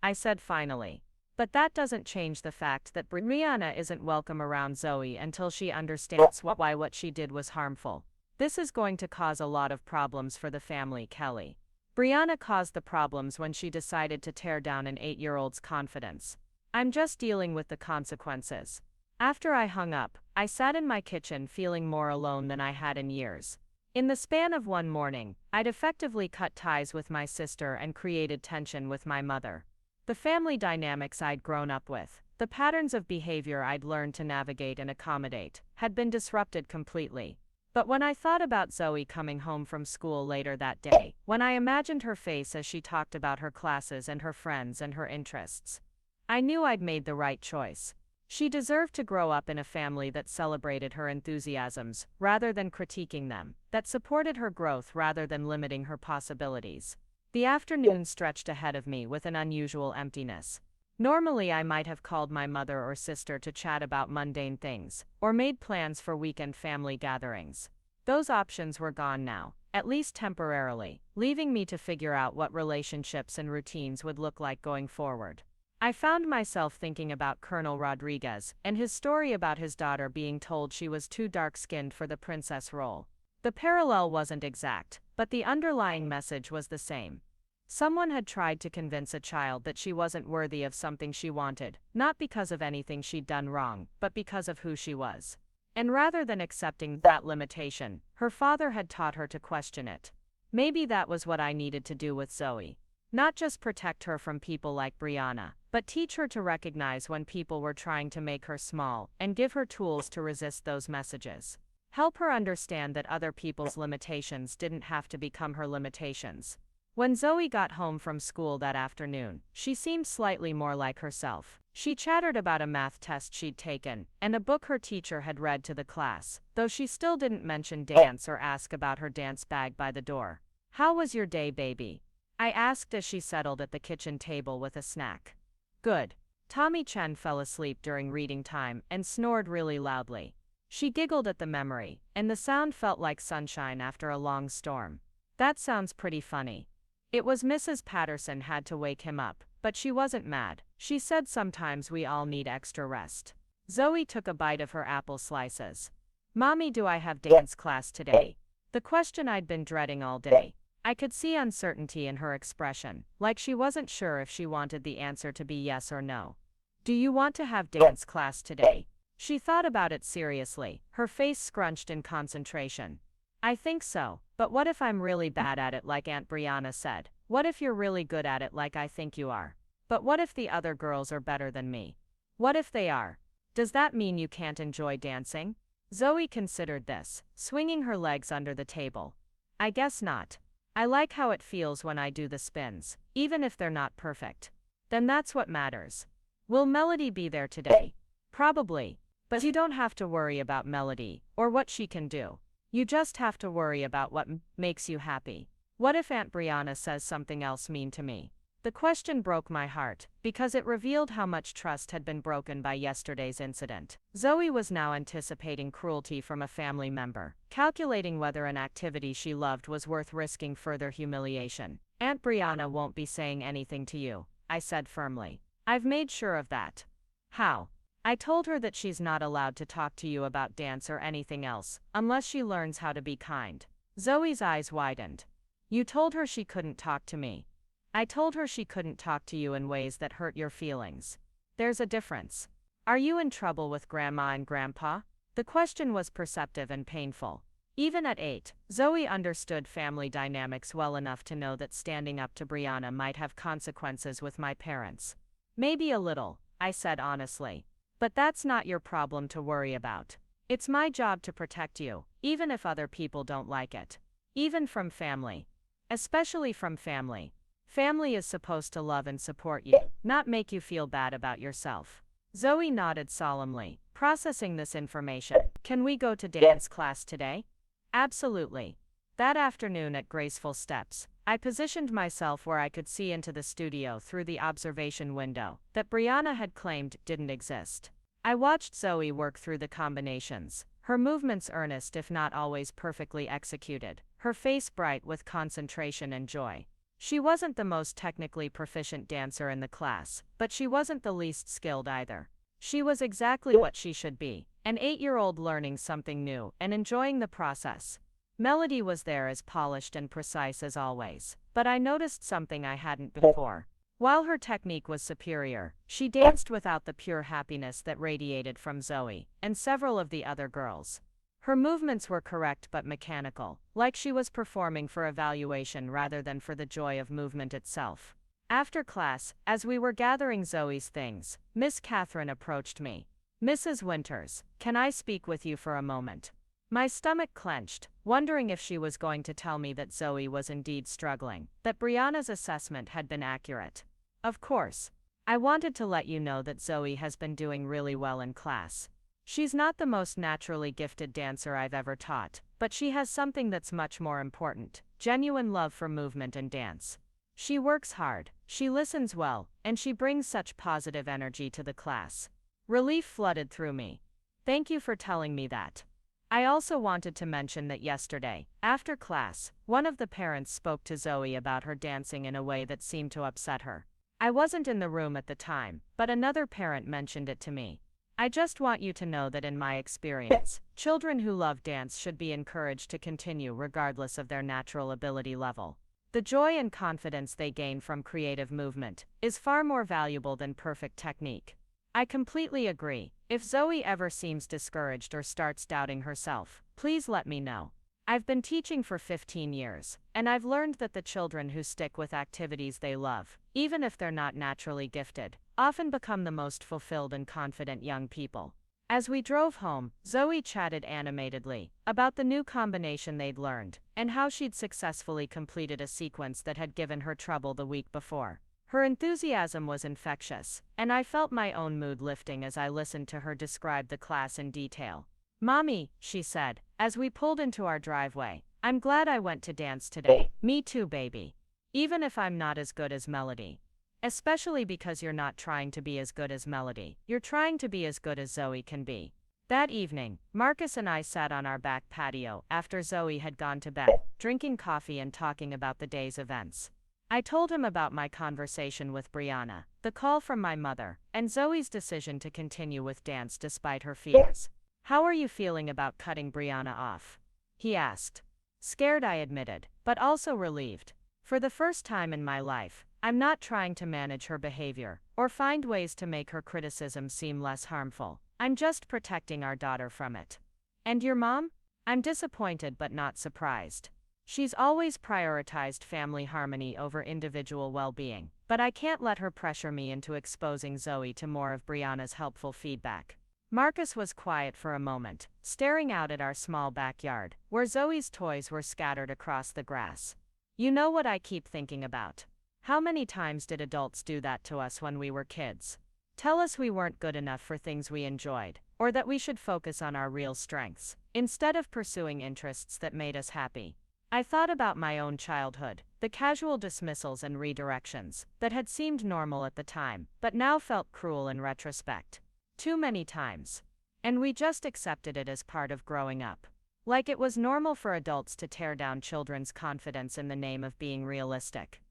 A: I said finally. But that doesn't change the fact that Briana isn't welcome around Zoe until she understands why what she did was harmful. This is going to cause a lot of problems for the family, Kellie. Briana caused the problems when she decided to tear down an 8-year-old's confidence. I'm just dealing with the consequences. After I hung up, I sat in my kitchen feeling more alone than I had in years. In the span of one morning, I'd effectively cut ties with my sister and created tension with my mother. The family dynamics I'd grown up with, the patterns of behavior I'd learned to navigate and accommodate, had been disrupted completely. But when I thought about Zoe coming home from school later that day, when I imagined her face as she talked about her classes and her friends and her interests, I knew I'd made the right choice. She deserved to grow up in a family that celebrated her enthusiasms rather than critiquing them, that supported her growth rather than limiting her possibilities. The afternoon stretched ahead of me with an unusual emptiness. Normally I might have called my mother or sister to chat about mundane things, or made plans for weekend family gatherings. Those options were gone now, at least temporarily, leaving me to figure out what relationships and routines would look like going forward. I found myself thinking about Colonel Rodriguez and his story about his daughter being told she was too dark-skinned for the princess role. The parallel wasn't exact, but the underlying message was the same. Someone had tried to convince a child that she wasn't worthy of something she wanted, not because of anything she'd done wrong, but because of who she was. And rather than accepting that limitation, her father had taught her to question it. Maybe that was what I needed to do with Zoe. Not just protect her from people like Briana, but teach her to recognize when people were trying to make her small, and give her tools to resist those messages. Help her understand that other people's limitations didn't have to become her limitations. When Zoe got home from school that afternoon, she seemed slightly more like herself. She chattered about a math test she'd taken, and a book her teacher had read to the class, though she still didn't mention dance or ask about her dance bag by the door. "How was your day, baby?" I asked as she settled at the kitchen table with a snack. Good. Tommy Chen fell asleep during reading time and snored really loudly. She giggled at the memory, and the sound felt like sunshine after a long storm. That sounds pretty funny. It was Mrs. Patterson had to wake him up, but she wasn't mad. She said sometimes we all need extra rest. Zoe took a bite of her apple slices. Mommy, do I have dance class today? The question I'd been dreading all day. I could see uncertainty in her expression, like she wasn't sure if she wanted the answer to be yes or no. Do you want to have dance class today? She thought about it seriously, her face scrunched in concentration. I think so, but what if I'm really bad at it like Aunt Briana said? What if you're really good at it like I think you are? But what if the other girls are better than me? What if they are? Does that mean you can't enjoy dancing? Zoe considered this, swinging her legs under the table. I guess not. I like how it feels when I do the spins, even if they're not perfect. Then that's what matters. Will Melody be there today? Probably. But you don't have to worry about Melody, or what she can do. You just have to worry about what makes you happy. What if Aunt Briana says something else mean to me? The question broke my heart, because it revealed how much trust had been broken by yesterday's incident. Zoe was now anticipating cruelty from a family member, calculating whether an activity she loved was worth risking further humiliation. Aunt Briana won't be saying anything to you, I said firmly. I've made sure of that. How? I told her that she's not allowed to talk to you about dance or anything else, unless she learns how to be kind. Zoe's eyes widened. You told her she couldn't talk to me. I told her she couldn't talk to you in ways that hurt your feelings. There's a difference. Are you in trouble with Grandma and Grandpa? The question was perceptive and painful. Even at 8, Zoe understood family dynamics well enough to know that standing up to Briana might have consequences with my parents. Maybe a little, I said honestly. But that's not your problem to worry about. It's my job to protect you, even if other people don't like it. Even from family. Especially from family. Family is supposed to love and support you, not make you feel bad about yourself. Zoe nodded solemnly, processing this information. Can we go to dance class today? Absolutely. That afternoon at Graceful Steps, I positioned myself where I could see into the studio through the observation window that Briana had claimed didn't exist. I watched Zoe work through the combinations, her movements earnest if not always perfectly executed, her face bright with concentration and joy. She wasn't the most technically proficient dancer in the class, but she wasn't the least skilled either. She was exactly what she should be, an 8-year-old learning something new and enjoying the process. Melody was there as polished and precise as always, but I noticed something I hadn't before. While her technique was superior, she danced without the pure happiness that radiated from Zoe and several of the other girls. Her movements were correct but mechanical, like she was performing for evaluation rather than for the joy of movement itself. After class, as we were gathering Zoe's things, Miss Catherine approached me. Mrs. Winters, can I speak with you for a moment? My stomach clenched, wondering if she was going to tell me that Zoe was indeed struggling, that Briana's assessment had been accurate. Of course. I wanted to let you know that Zoe has been doing really well in class. She's not the most naturally gifted dancer I've ever taught, but she has something that's much more important, genuine love for movement and dance. She works hard, she listens well, and she brings such positive energy to the class. Relief flooded through me. Thank you for telling me that. I also wanted to mention that yesterday, after class, one of the parents spoke to Zoe about her dancing in a way that seemed to upset her. I wasn't in the room at the time, but another parent mentioned it to me. I just want you to know that in my experience, children who love dance should be encouraged to continue regardless of their natural ability level. The joy and confidence they gain from creative movement is far more valuable than perfect technique. I completely agree. If Zoe ever seems discouraged or starts doubting herself, please let me know. I've been teaching for 15 years, and I've learned that the children who stick with activities they love, even if they're not naturally gifted, often become the most fulfilled and confident young people. As we drove home, Zoe chatted animatedly about the new combination they'd learned, and how she'd successfully completed a sequence that had given her trouble the week before. Her enthusiasm was infectious, and I felt my own mood lifting as I listened to her describe the class in detail. Mommy, she said, as we pulled into our driveway, I'm glad I went to dance today. Me too, baby. Even if I'm not as good as Melody. Especially because you're not trying to be as good as Melody, you're trying to be as good as Zoe can be. That evening, Marcus and I sat on our back patio after Zoe had gone to bed, drinking coffee and talking about the day's events. I told him about my conversation with Briana, the call from my mother, and Zoe's decision to continue with dance despite her fears. How are you feeling about cutting Briana off? He asked. Scared, I admitted, but also relieved. For the first time in my life, I'm not trying to manage her behavior or find ways to make her criticism seem less harmful. I'm just protecting our daughter from it. And your mom? I'm disappointed but not surprised. She's always prioritized family harmony over individual well-being, but I can't let her pressure me into exposing Zoe to more of Briana's helpful feedback. Marcus was quiet for a moment, staring out at our small backyard, where Zoe's toys were scattered across the grass. You know what I keep thinking about? How many times did adults do that to us when we were kids? Tell us we weren't good enough for things we enjoyed, or that we should focus on our real strengths, instead of pursuing interests that made us happy. I thought about my own childhood, the casual dismissals and redirections that had seemed normal at the time, but now felt cruel in retrospect. Too many times. And we just accepted it as part of growing up. Like it was normal for adults to tear down children's confidence in the name of being realistic.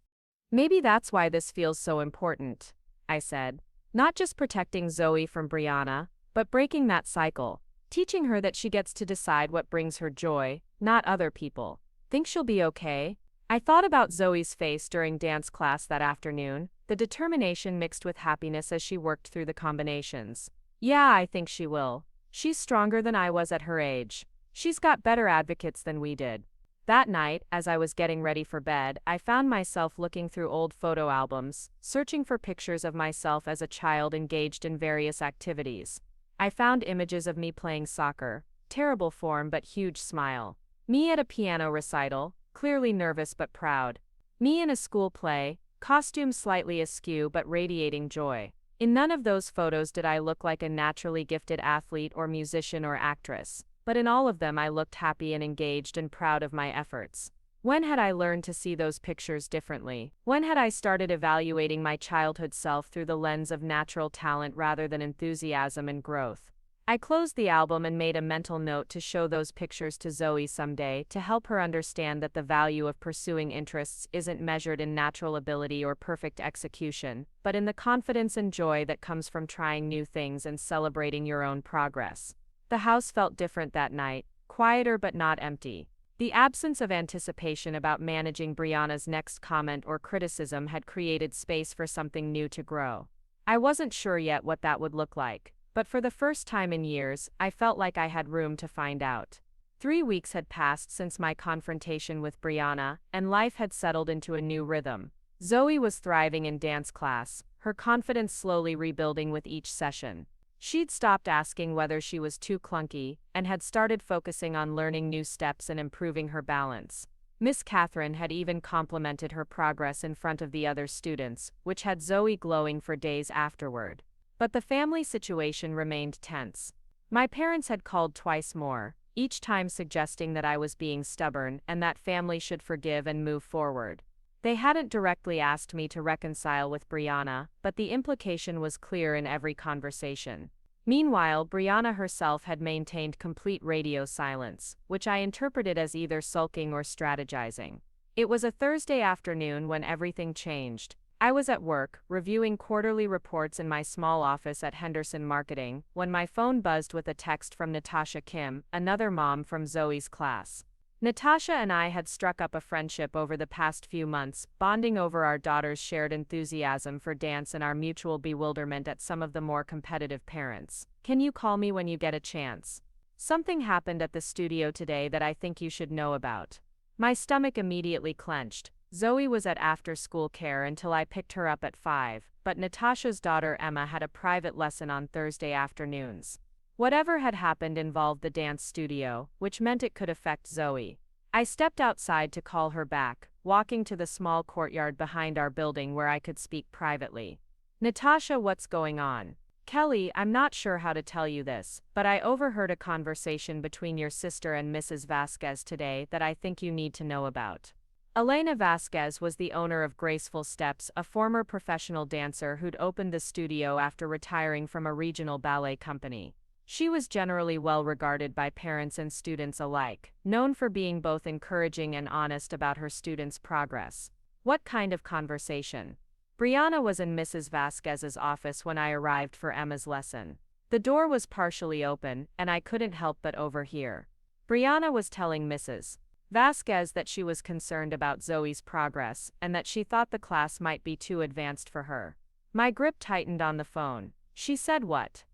D: Maybe that's why this feels so important, I said. Not just protecting Zoe from Briana, but breaking that cycle, teaching her that she gets to decide what brings her joy, not other people. Think she'll be okay? I thought about Zoe's face during dance class that afternoon, the determination mixed with happiness as she worked through the combinations. Yeah, I think she will. She's stronger than I was at her age. She's got better advocates than we did. That night, as I was getting ready for bed, I found myself looking through old photo albums, searching for pictures of myself as a child engaged in various activities. I found images of me playing soccer, terrible form but huge smile. Me at a piano recital, clearly nervous but proud. Me in a school play, costume slightly askew but radiating joy. In none of those photos did I look like a naturally gifted athlete or musician or actress. But in all of them I looked happy and engaged and proud of my efforts. When had I learned to see those pictures differently? When had I started evaluating my childhood self through the lens of natural talent rather than enthusiasm and growth? I closed the album and made a mental note to show those pictures to Zoe someday to help her understand that the value of pursuing interests isn't measured in natural ability or perfect execution, but in the confidence and joy that comes from trying new things and celebrating your own progress. The house felt different that night, quieter but not empty. The absence of anticipation about managing Briana's next comment or criticism had created space for something new to grow. I wasn't sure yet what that would look like, but for the first time in years, I felt like I had room to find out. 3 weeks had passed since my confrontation with Briana, and life had settled into a new rhythm. Zoe was thriving in dance class, her confidence slowly rebuilding with each session. She'd stopped asking whether she was too clunky, and had started focusing on learning new steps and improving her balance. Miss Catherine had even complimented her progress in front of the other students, which had Zoe glowing for days afterward. But the family situation remained tense. My parents had called twice more, each time suggesting that I was being stubborn and that family should forgive and move forward. They hadn't directly asked me to reconcile with Briana, but the implication was clear in every conversation. Meanwhile, Briana herself had maintained complete radio silence, which I interpreted as either sulking or strategizing. It was a Thursday afternoon when everything changed. I was at work, reviewing quarterly reports in my small office at Henderson Marketing, when my phone buzzed with a text from Natasha Kim, another mom from Zoe's class. Natasha and I had struck up a friendship over the past few months, bonding over our daughter's shared enthusiasm for dance and our mutual bewilderment at some of the more competitive parents. Can you call me when you get a chance? Something happened at the studio today that I think you should know about. My stomach immediately clenched. Zoe was at after-school care until I picked her up at 5, but Natasha's daughter Emma had a private lesson on Thursday afternoons. Whatever had happened involved the dance studio, which meant it could affect Zoe. I stepped outside to call her back, walking to the small courtyard behind our building where I could speak privately. Natasha, what's going on? Kellie, I'm not sure how to tell you this, but I overheard a conversation between your sister and Mrs. Vasquez today that I think you need to know about.
A: Elena Vasquez was the owner of Graceful Steps, a former professional dancer who'd opened the studio after retiring from a regional ballet company. She was generally well regarded by parents and students alike, known for being both encouraging and honest about her students' progress. What kind of conversation? Briana was in Mrs. Vasquez's office when I arrived for Emma's lesson. The door was partially open, and I couldn't help but overhear. Briana was telling Mrs. Vasquez that she was concerned about Zoe's progress and that she thought the class might be too advanced for her. My grip tightened on the phone. She said what?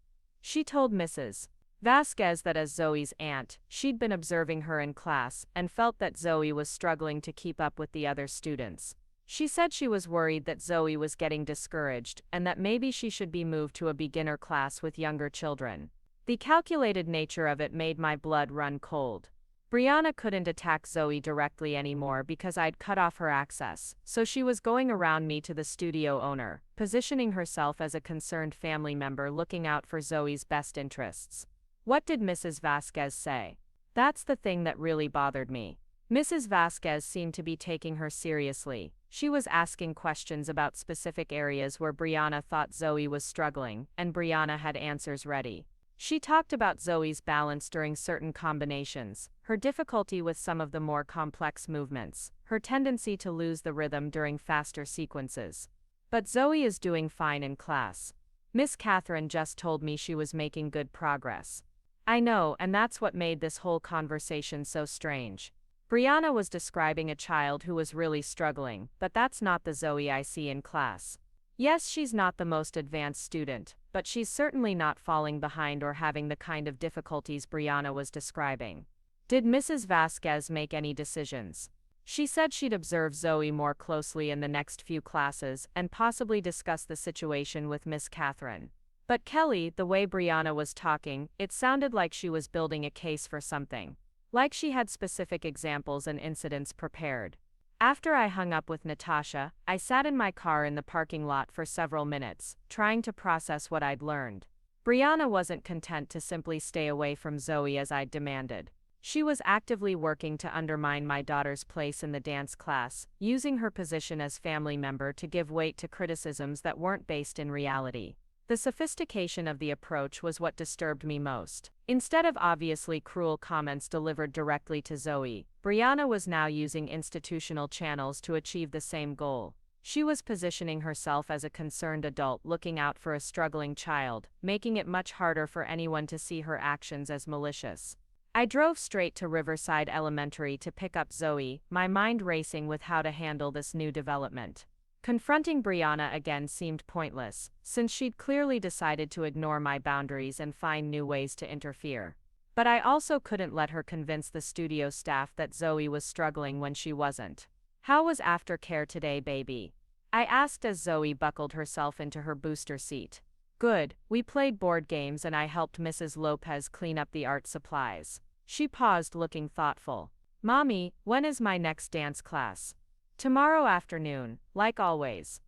A: She told Mrs. Vasquez that as Zoe's aunt, she'd been observing her in class and felt that Zoe was struggling to keep up with the other students. She said she was worried that Zoe was getting discouraged and that maybe she should be moved to a beginner class with younger children. The calculated nature of it made my blood run cold. Briana couldn't attack Zoe directly anymore because I'd cut off her access, so she was going around me to the studio owner, positioning herself as a concerned family member looking out for Zoe's best interests. What did Mrs. Vasquez say? That's the thing that really bothered me. Mrs. Vasquez seemed to be taking her seriously. She was asking questions about specific areas where Briana thought Zoe was struggling, and Briana had answers ready. She talked about Zoe's balance during certain combinations, her difficulty with some of the more complex movements, her tendency to lose the rhythm during faster sequences. But Zoe is doing fine in class. Miss Catherine just told me she was making good progress. I know, and that's what made this whole conversation so strange. Briana was describing a child who was really struggling, but that's not the Zoe I see in class. Yes, she's not the most advanced student, but she's certainly not falling behind or having the kind of difficulties Briana was describing. Did Mrs. Vasquez make any decisions? She said she'd observe Zoe more closely in the next few classes and possibly discuss the situation with Miss Catherine. But Kellie, the way Briana was talking, it sounded like she was building a case for something. Like she had specific examples and incidents prepared. After I hung up with Natasha, I sat in my car in the parking lot for several minutes, trying to process what I'd learned. Briana wasn't content to simply stay away from Zoe as I'd demanded. She was actively working to undermine my daughter's place in the dance class, using her position as family member to give weight to criticisms that weren't based in reality. The sophistication of the approach was what disturbed me most. Instead of obviously cruel comments delivered directly to Zoe, Briana was now using institutional channels to achieve the same goal. She was positioning herself as a concerned adult looking out for a struggling child, making it much harder for anyone to see her actions as malicious. I drove straight to Riverside Elementary to pick up Zoe, my mind racing with how to handle this new development. Confronting Briana again seemed pointless, since she'd clearly decided to ignore my boundaries and find new ways to interfere. But I also couldn't let her convince the studio staff that Zoe was struggling when she wasn't. How was aftercare today, baby? I asked as Zoe buckled herself into her booster seat. Good, we played board games and I helped Mrs. Lopez clean up the art supplies. She paused, looking thoughtful. Mommy, when is my next dance class? Tomorrow afternoon, like always.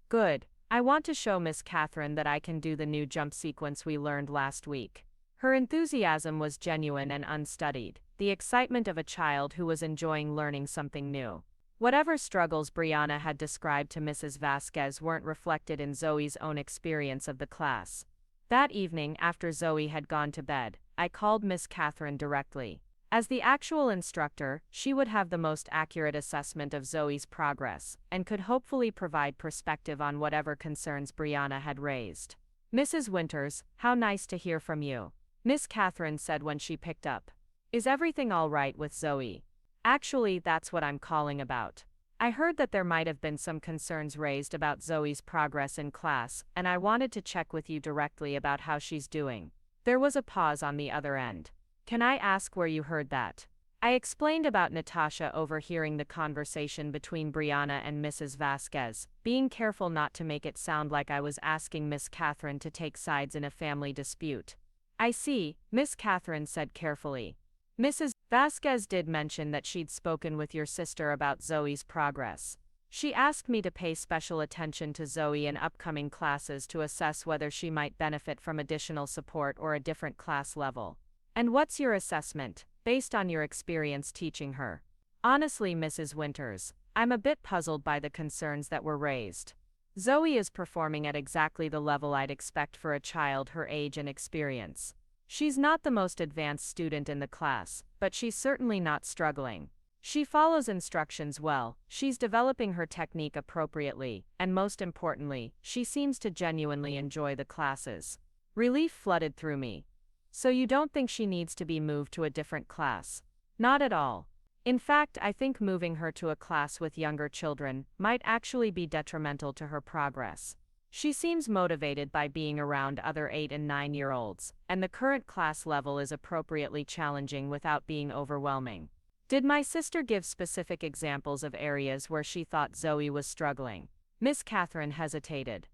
A: Good. I want to show Miss Catherine that I can do the new jump sequence we learned last week. Her enthusiasm was genuine and unstudied, the excitement of a child who was enjoying learning something new. Whatever struggles Briana had described to Mrs. Vasquez weren't reflected in Zoe's own experience of the class. That evening, after Zoe had gone to bed, I called Miss Catherine directly. As the actual instructor, she would have the most accurate assessment of Zoe's progress, and could hopefully provide perspective on whatever concerns Briana had raised. Mrs. Winters, how nice to hear from you. Miss Catherine said when she picked up. Is everything all right with Zoe? Actually, that's what I'm calling about. I heard that there might have been some concerns raised about Zoe's progress in class, and I wanted to check with you directly about how she's doing. There was a pause on the other end. Can I ask where you heard that? I explained about Natasha overhearing the conversation between Briana and Mrs. Vasquez, being careful not to make it sound like I was asking Miss Catherine to take sides in a family dispute. I see, Miss Catherine said carefully. Mrs. Vasquez did mention that she'd spoken with your sister about Zoe's progress. She asked me to pay special attention to Zoe in upcoming classes to assess whether she might benefit from additional support or a different class level. And what's your assessment, based on your experience teaching her? Honestly, Mrs. Winters, I'm a bit puzzled by the concerns that were raised. Zoe is performing at exactly the level I'd expect for a child her age and experience. She's not the most advanced student in the class, but she's certainly not struggling. She follows instructions well, she's developing her technique appropriately, and most importantly, she seems to genuinely enjoy the classes. Relief flooded through me. So you don't think she needs to be moved to a different class? Not at all. In fact, I think moving her to a class with younger children might actually be detrimental to her progress. She seems motivated by being around other 8 and 9-year-olds, and the current class level is appropriately challenging without being overwhelming. Did my sister give specific examples of areas where she thought Zoe was struggling? Miss Catherine hesitated.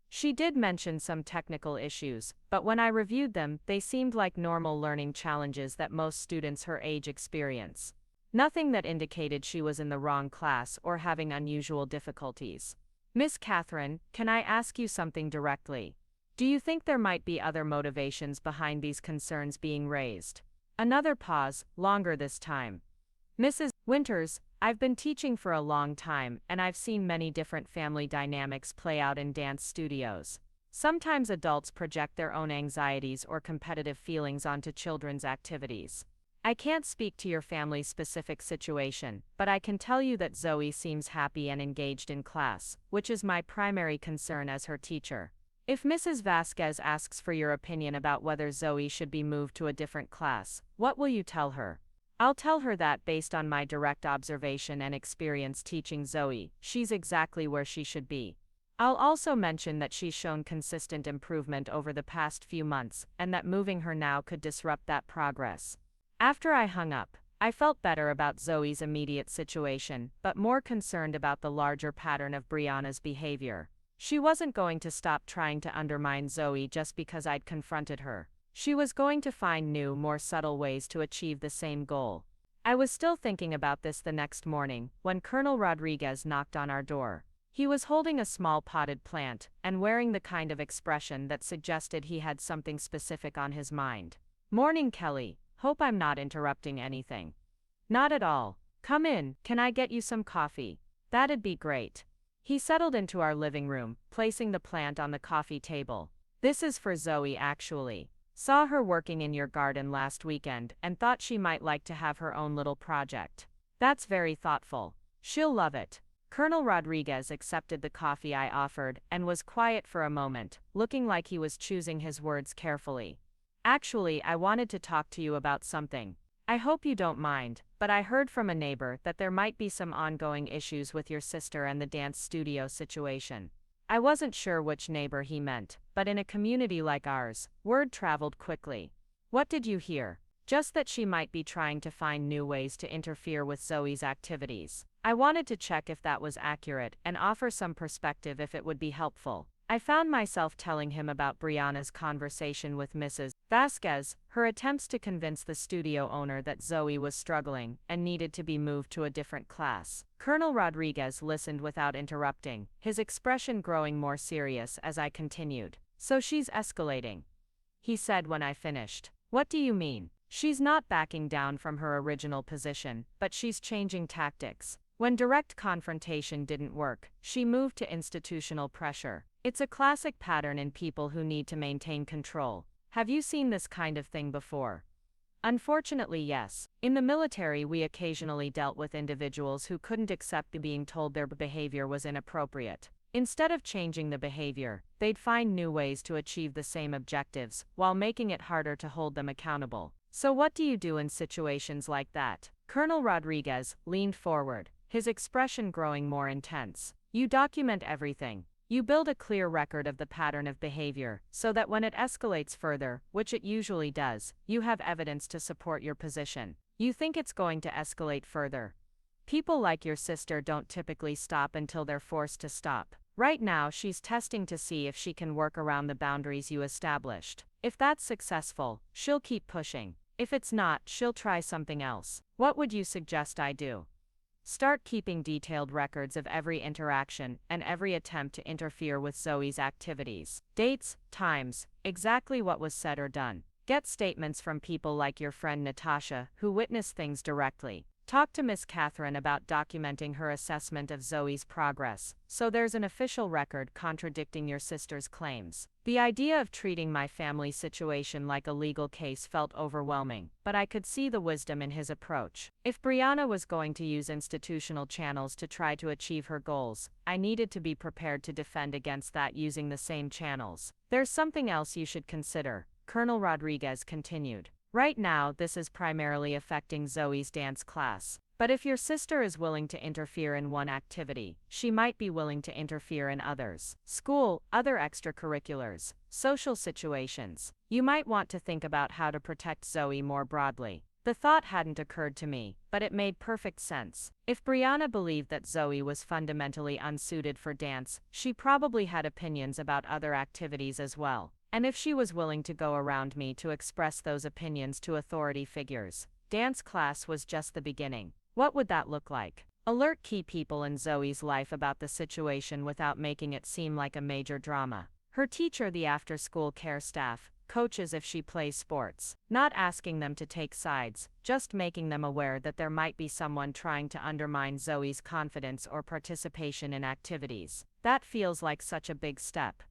A: She did mention some technical issues, but when I reviewed them, they seemed like normal learning challenges that most students her age experience. Nothing that indicated she was in the wrong class or having unusual difficulties. Miss Catherine, can I ask you something directly? Do you think there might be other motivations behind these concerns being raised? Another pause, longer this time. Mrs. Winters, I've been teaching for a long time, and I've seen many different family dynamics play out in dance studios. Sometimes adults project their own anxieties or competitive feelings onto children's activities. I can't speak to your family's specific situation, but I can tell you that Zoe seems happy and engaged in class, which is my primary concern as her teacher. If Mrs. Vasquez asks for your opinion about whether Zoe should be moved to a different class, what will you tell her? I'll tell her that based on my direct observation and experience teaching Zoe, she's exactly where she should be. I'll also mention that she's shown consistent improvement over the past few months, and that moving her now could disrupt that progress. After I hung up, I felt better about Zoe's immediate situation, but more concerned about the larger pattern of Briana's behavior. She wasn't going to stop trying to undermine Zoe just because I'd confronted her. She was going to find new, more subtle ways to achieve the same goal. I was still thinking about this the next morning, when Colonel Rodriguez knocked on our door. He was holding a small potted plant, and wearing the kind of expression that suggested he had something specific on his mind. "Morning, Kellie. Hope I'm not interrupting anything." "Not at all. Come in, can I get you some coffee?" "That'd be great." He settled into our living room, placing the plant on the coffee table. "This is for Zoe actually. Saw her working in your garden last weekend and thought she might like to have her own little project." "That's very thoughtful. She'll love it." Colonel Rodriguez accepted the coffee I offered and was quiet for a moment, looking like he was choosing his words carefully. "Actually, I wanted to talk to you about something. I hope you don't mind, but I heard from a neighbor that there might be some ongoing issues with your sister and the dance studio situation." I wasn't sure which neighbor he meant, but in a community like ours, word traveled quickly. "What did you hear?" "Just that she might be trying to find new ways to interfere with Zoe's activities." I wanted to check if that was accurate and offer some perspective if it would be helpful. I found myself telling him about Briana's conversation with Mrs. Vasquez, her attempts to convince the studio owner that Zoe was struggling and needed to be moved to a different class. Colonel Rodriguez listened without interrupting, his expression growing more serious as I continued. "So she's escalating," he said when I finished. "What do you mean?" "She's not backing down from her original position, but she's changing tactics. When direct confrontation didn't work, she moved to institutional pressure. It's a classic pattern in people who need to maintain control. Have you seen this kind of thing before?" "Unfortunately, yes. In the military, we occasionally dealt with individuals who couldn't accept being told their behavior was inappropriate. Instead of changing the behavior, they'd find new ways to achieve the same objectives, while making it harder to hold them accountable." "So what do you do in situations like that?" Colonel Rodriguez leaned forward, his expression growing more intense. "You document everything. You build a clear record of the pattern of behavior, so that when it escalates further, which it usually does, you have evidence to support your position. You think it's going to escalate further. People like your sister don't typically stop until they're forced to stop. Right now, she's testing to see if she can work around the boundaries you established. If that's successful, she'll keep pushing. If it's not, she'll try something else. What would you suggest I do?" "Start keeping detailed records of every interaction and every attempt to interfere with Zoe's activities. Dates, times, exactly what was said or done. Get statements from people like your friend Natasha, who witnessed things directly. Talk to Miss Catherine about documenting her assessment of Zoe's progress, so there's an official record contradicting your sister's claims. The idea of treating my family's situation like a legal case felt overwhelming, but I could see the wisdom in his approach. If Briana was going to use institutional channels to try to achieve her goals, I needed to be prepared to defend against that using the same channels. There's something else you should consider, Colonel Rodriguez continued. Right now, this is primarily affecting Zoe's dance class. But if your sister is willing to interfere in one activity, she might be willing to interfere in others. School, other extracurriculars, social situations. You might want to think about how to protect Zoe more broadly. The thought hadn't occurred to me, but it made perfect sense. If Briana believed that Zoe was fundamentally unsuited for dance, she probably had opinions about other activities as well. And if she was willing to go around me to express those opinions to authority figures, dance class was just the beginning. What would that look like? Alert key people in Zoe's life about the situation without making it seem like a major drama. Her teacher, the after-school care staff, coaches if she plays sports. Not asking them to take sides, just making them aware that there might be someone trying to undermine Zoe's confidence or participation in activities. That feels like such a big step.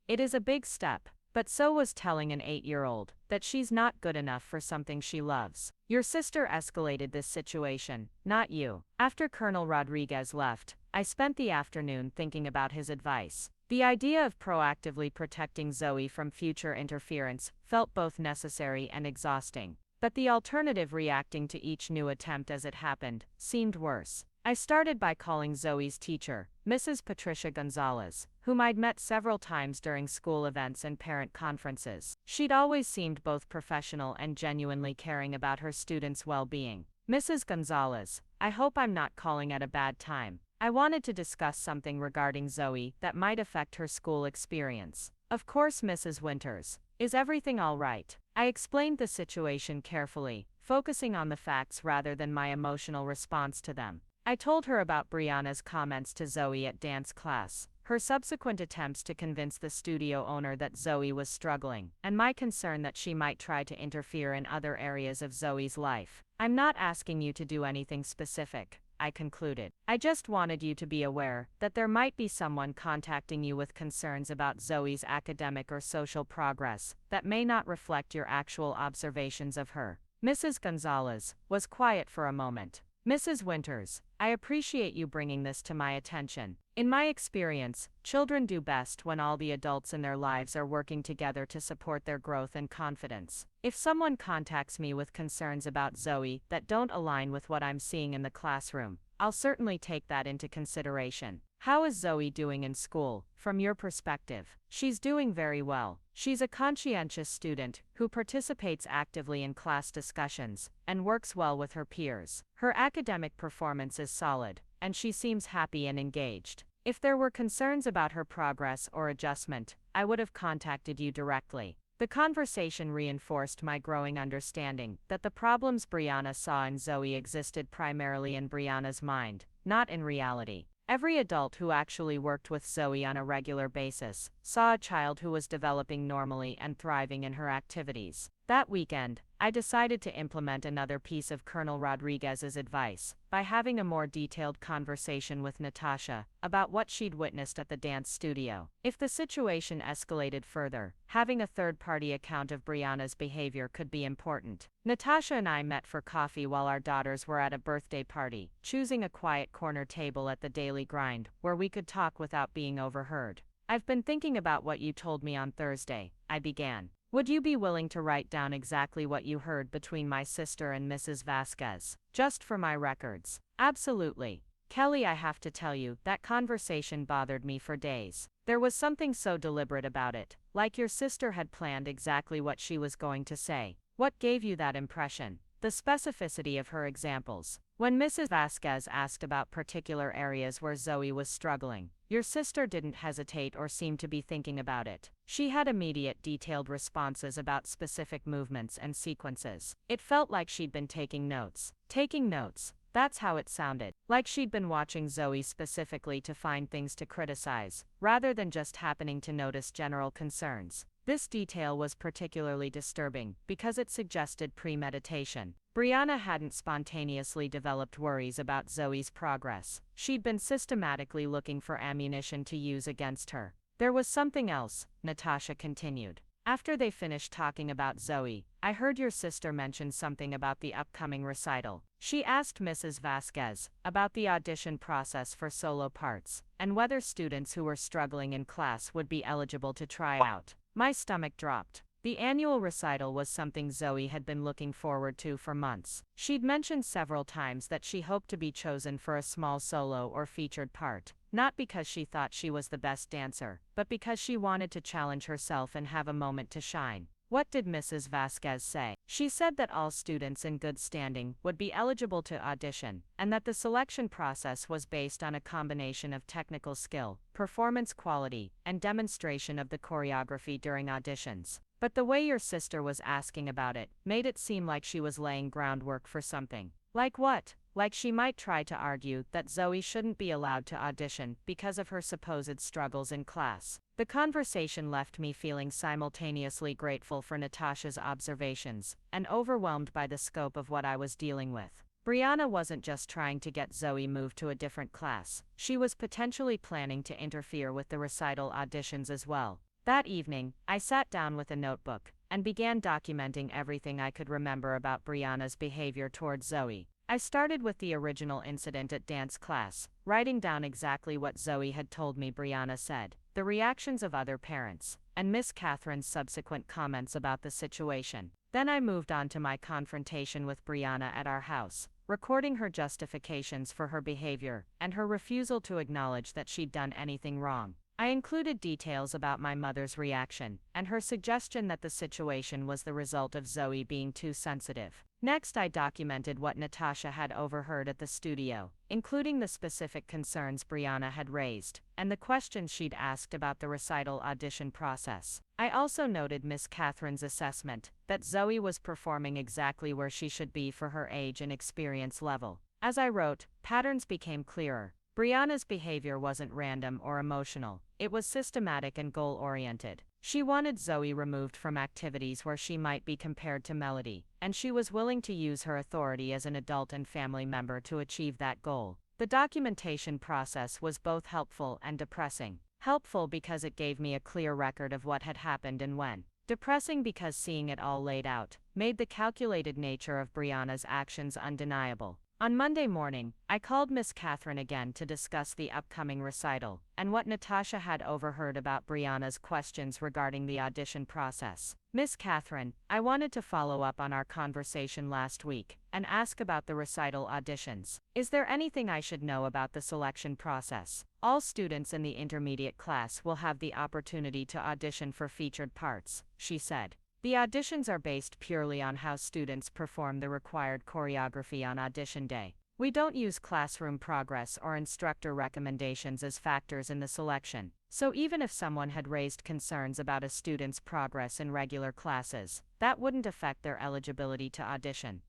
A: It is a big step. But so was telling an 8-year-old that she's not good enough for something she loves. Your sister escalated this situation, not you. After Colonel Rodriguez left, I spent the afternoon thinking about his advice. The idea of proactively protecting Zoe from future interference felt both necessary and exhausting. But the alternative, reacting to each new attempt as it happened, seemed worse. I started by calling Zoe's teacher, Mrs. Patricia Gonzalez, whom I'd met several times during school events and parent conferences. She'd always seemed both professional and genuinely caring about her students' well-being. Mrs. Gonzalez, I hope I'm not calling at a bad time. I wanted to discuss something regarding Zoe that might affect her school experience. Of course, Mrs. Winters. Is everything all right? I explained the situation carefully, focusing on the facts rather than my emotional response to them. I told her about Briana's comments to Zoe at dance class, her subsequent attempts to convince the studio owner that Zoe was struggling, and my concern that she might try to interfere in other areas of Zoe's life. I'm not asking you to do anything specific, I concluded. I just wanted you to be aware that there might be someone contacting you with concerns about Zoe's academic or social progress that may not reflect your actual observations of her. Mrs. Gonzalez was quiet for a moment. Mrs. Winters, I appreciate you bringing this to my attention. In my experience, children do best when all the adults in their lives are working together to support their growth and confidence. If someone contacts me with concerns about Zoe that don't align with what I'm seeing in the classroom, I'll certainly take that into consideration. How is Zoe doing in school, from your perspective? She's doing very well. She's a conscientious student who participates actively in class discussions and works well with her peers. Her academic performance is solid, and she seems happy and engaged. If there were concerns about her progress or adjustment, I would have contacted you directly. The conversation reinforced my growing understanding that the problems Briana saw in Zoe existed primarily in Briana's mind, not in reality. Every adult who actually worked with Zoe on a regular basis saw a child who was developing normally and thriving in her activities. That weekend, I decided to implement another piece of Colonel Rodriguez's advice by having a more detailed conversation with Natasha about what she'd witnessed at the dance studio. If the situation escalated further, having a third-party account of Briana's behavior could be important. Natasha and I met for coffee while our daughters were at a birthday party, choosing a quiet corner table at the Daily Grind where we could talk without being overheard. I've been thinking about what you told me on Thursday, I began. Would you be willing to write down exactly what you heard between my sister and Mrs. Vasquez, just for my records? Absolutely. Kellie, I have to tell you, that conversation bothered me for days. There was something so deliberate about it, like your sister had planned exactly what she was going to say. What gave you that impression? The specificity of her examples. When Mrs. Vasquez asked about particular areas where Zoe was struggling, your sister didn't hesitate or seem to be thinking about it. She had immediate, detailed responses about specific movements and sequences. It felt like she'd been taking notes. Taking notes. That's how it sounded. Like she'd been watching Zoe specifically to find things to criticize, rather than just happening to notice general concerns.
D: This detail was particularly disturbing because it suggested premeditation. Briana hadn't spontaneously developed worries about Zoe's progress. She'd been systematically looking for ammunition to use against her. There was something else, Natasha continued. After they finished talking about Zoe, I heard your sister mention something about the upcoming recital. She asked Mrs. Vasquez about the audition process for solo parts, and whether students who were struggling in class would be eligible to try out. My stomach dropped. The annual recital was something Zoe had been looking forward to for months. She'd mentioned several times that she hoped to be chosen for a small solo or featured part, not because she thought she was the best dancer, but because she wanted to challenge herself and have a moment to shine. What did Mrs. Vasquez say? She said that all students in good standing would be eligible to audition, and that the selection process was based on a combination of technical skill, performance quality, and demonstration of the choreography during auditions. But the way your sister was asking about it made it seem like she was laying groundwork for something. Like what? Like she might try to argue that Zoe shouldn't be allowed to audition because of her supposed struggles in class. The conversation left me feeling simultaneously grateful for Natasha's observations and overwhelmed by the scope of what I was dealing with. Briana wasn't just trying to get Zoe moved to a different class. She was potentially planning to interfere with the recital auditions as well. That evening, I sat down with a notebook and began documenting everything I could remember about Briana's behavior towards Zoe. I started with the original incident at dance class, writing down exactly what Zoe had told me Briana said, the reactions of other parents, and Miss Catherine's subsequent comments about the situation. Then I moved on to my confrontation with Briana at our house, recording her justifications for her behavior and her refusal to acknowledge that she'd done anything wrong. I included details about my mother's reaction and her suggestion that the situation was the result of Zoe being too sensitive. Next, I documented what Natasha had overheard at the studio, including the specific concerns Briana had raised and the questions she'd asked about the recital audition process. I also noted Miss Catherine's assessment that Zoe was performing exactly where she should be for her age and experience level. As I wrote, patterns became clearer. Briana's behavior wasn't random or emotional. It was systematic and goal-oriented. She wanted Zoe removed from activities where she might be compared to Melody, and she was willing to use her authority as an adult and family member to achieve that goal. The documentation process was both helpful and depressing. Helpful because it gave me a clear record of what had happened and when. Depressing because seeing it all laid out made the calculated nature of Briana's actions undeniable. On Monday morning, I called Miss Catherine again to discuss the upcoming recital and what Natasha had overheard about Briana's questions regarding the audition process. Miss Catherine, I wanted to follow up on our conversation last week and ask about the recital auditions. Is there anything I should know about the selection process? All students in the intermediate class will have the opportunity to audition for featured parts, she said. The auditions are based purely on how students perform the required choreography on audition day. We don't use classroom progress or instructor recommendations as factors in the selection, so even if someone had raised concerns about a student's progress in regular classes, that wouldn't affect their eligibility to audition.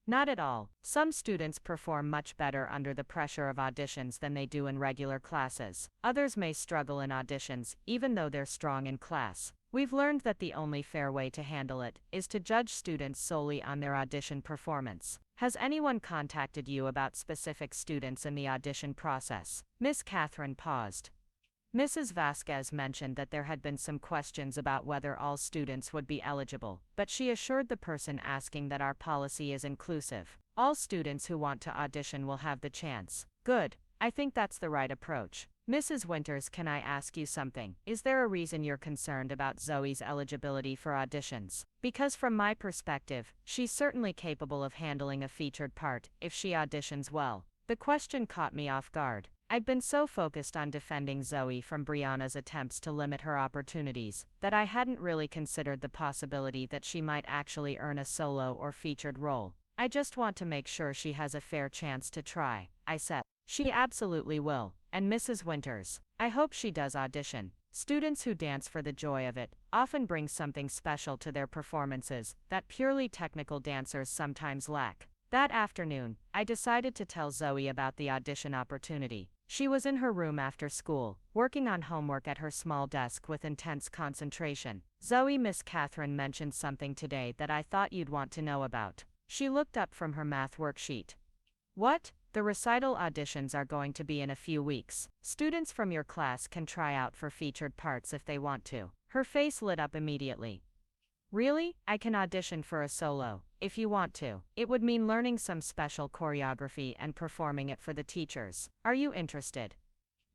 D: Not at all. Some students perform much better under the pressure of auditions than they do in regular classes. Others may struggle in auditions, even though they're strong in class. We've learned that the only fair way to handle it is to judge students solely on their audition performance. Has anyone contacted you about specific students in the audition process? Miss Catherine paused. Mrs. Vasquez mentioned that there had been some questions about whether all students would be eligible, but she assured the person asking that our policy is inclusive. All students who want to audition will have the chance. Good. I think that's the right approach. Mrs. Winters, can I ask you something? Is there a reason you're concerned about Zoe's eligibility for auditions? Because from my perspective, she's certainly capable of handling a featured part if she auditions well. The question caught me off guard. I'd been so focused on defending Zoe from Briana's attempts to limit her opportunities that I hadn't really considered the possibility that she might actually earn a solo or featured role. I just want to make sure she has a fair chance to try, I said. She absolutely will. And Mrs. Winters, I hope she does audition. Students who dance for the joy of it often bring something special to their performances that purely technical dancers sometimes lack. That afternoon, I decided to tell Zoe about the audition opportunity. She was in her room after school, working on homework at her small desk with intense concentration. Zoe, Miss Catherine mentioned something today that I thought you'd want to know about. She looked up from her math worksheet. What? The recital auditions are going to be in a few weeks. Students from your class can try out for featured parts if they want to. Her face lit up immediately. Really? I can audition for a solo, if you want to. It would mean learning some special choreography and performing it for the teachers. Are you interested?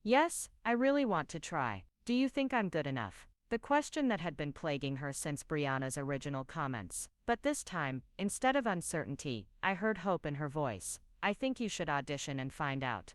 D: Yes, I really want to try. Do you think I'm good enough? The question that had been plaguing her since Briana's original comments. But this time, instead of uncertainty, I heard hope in her voice. I think you should audition and find out.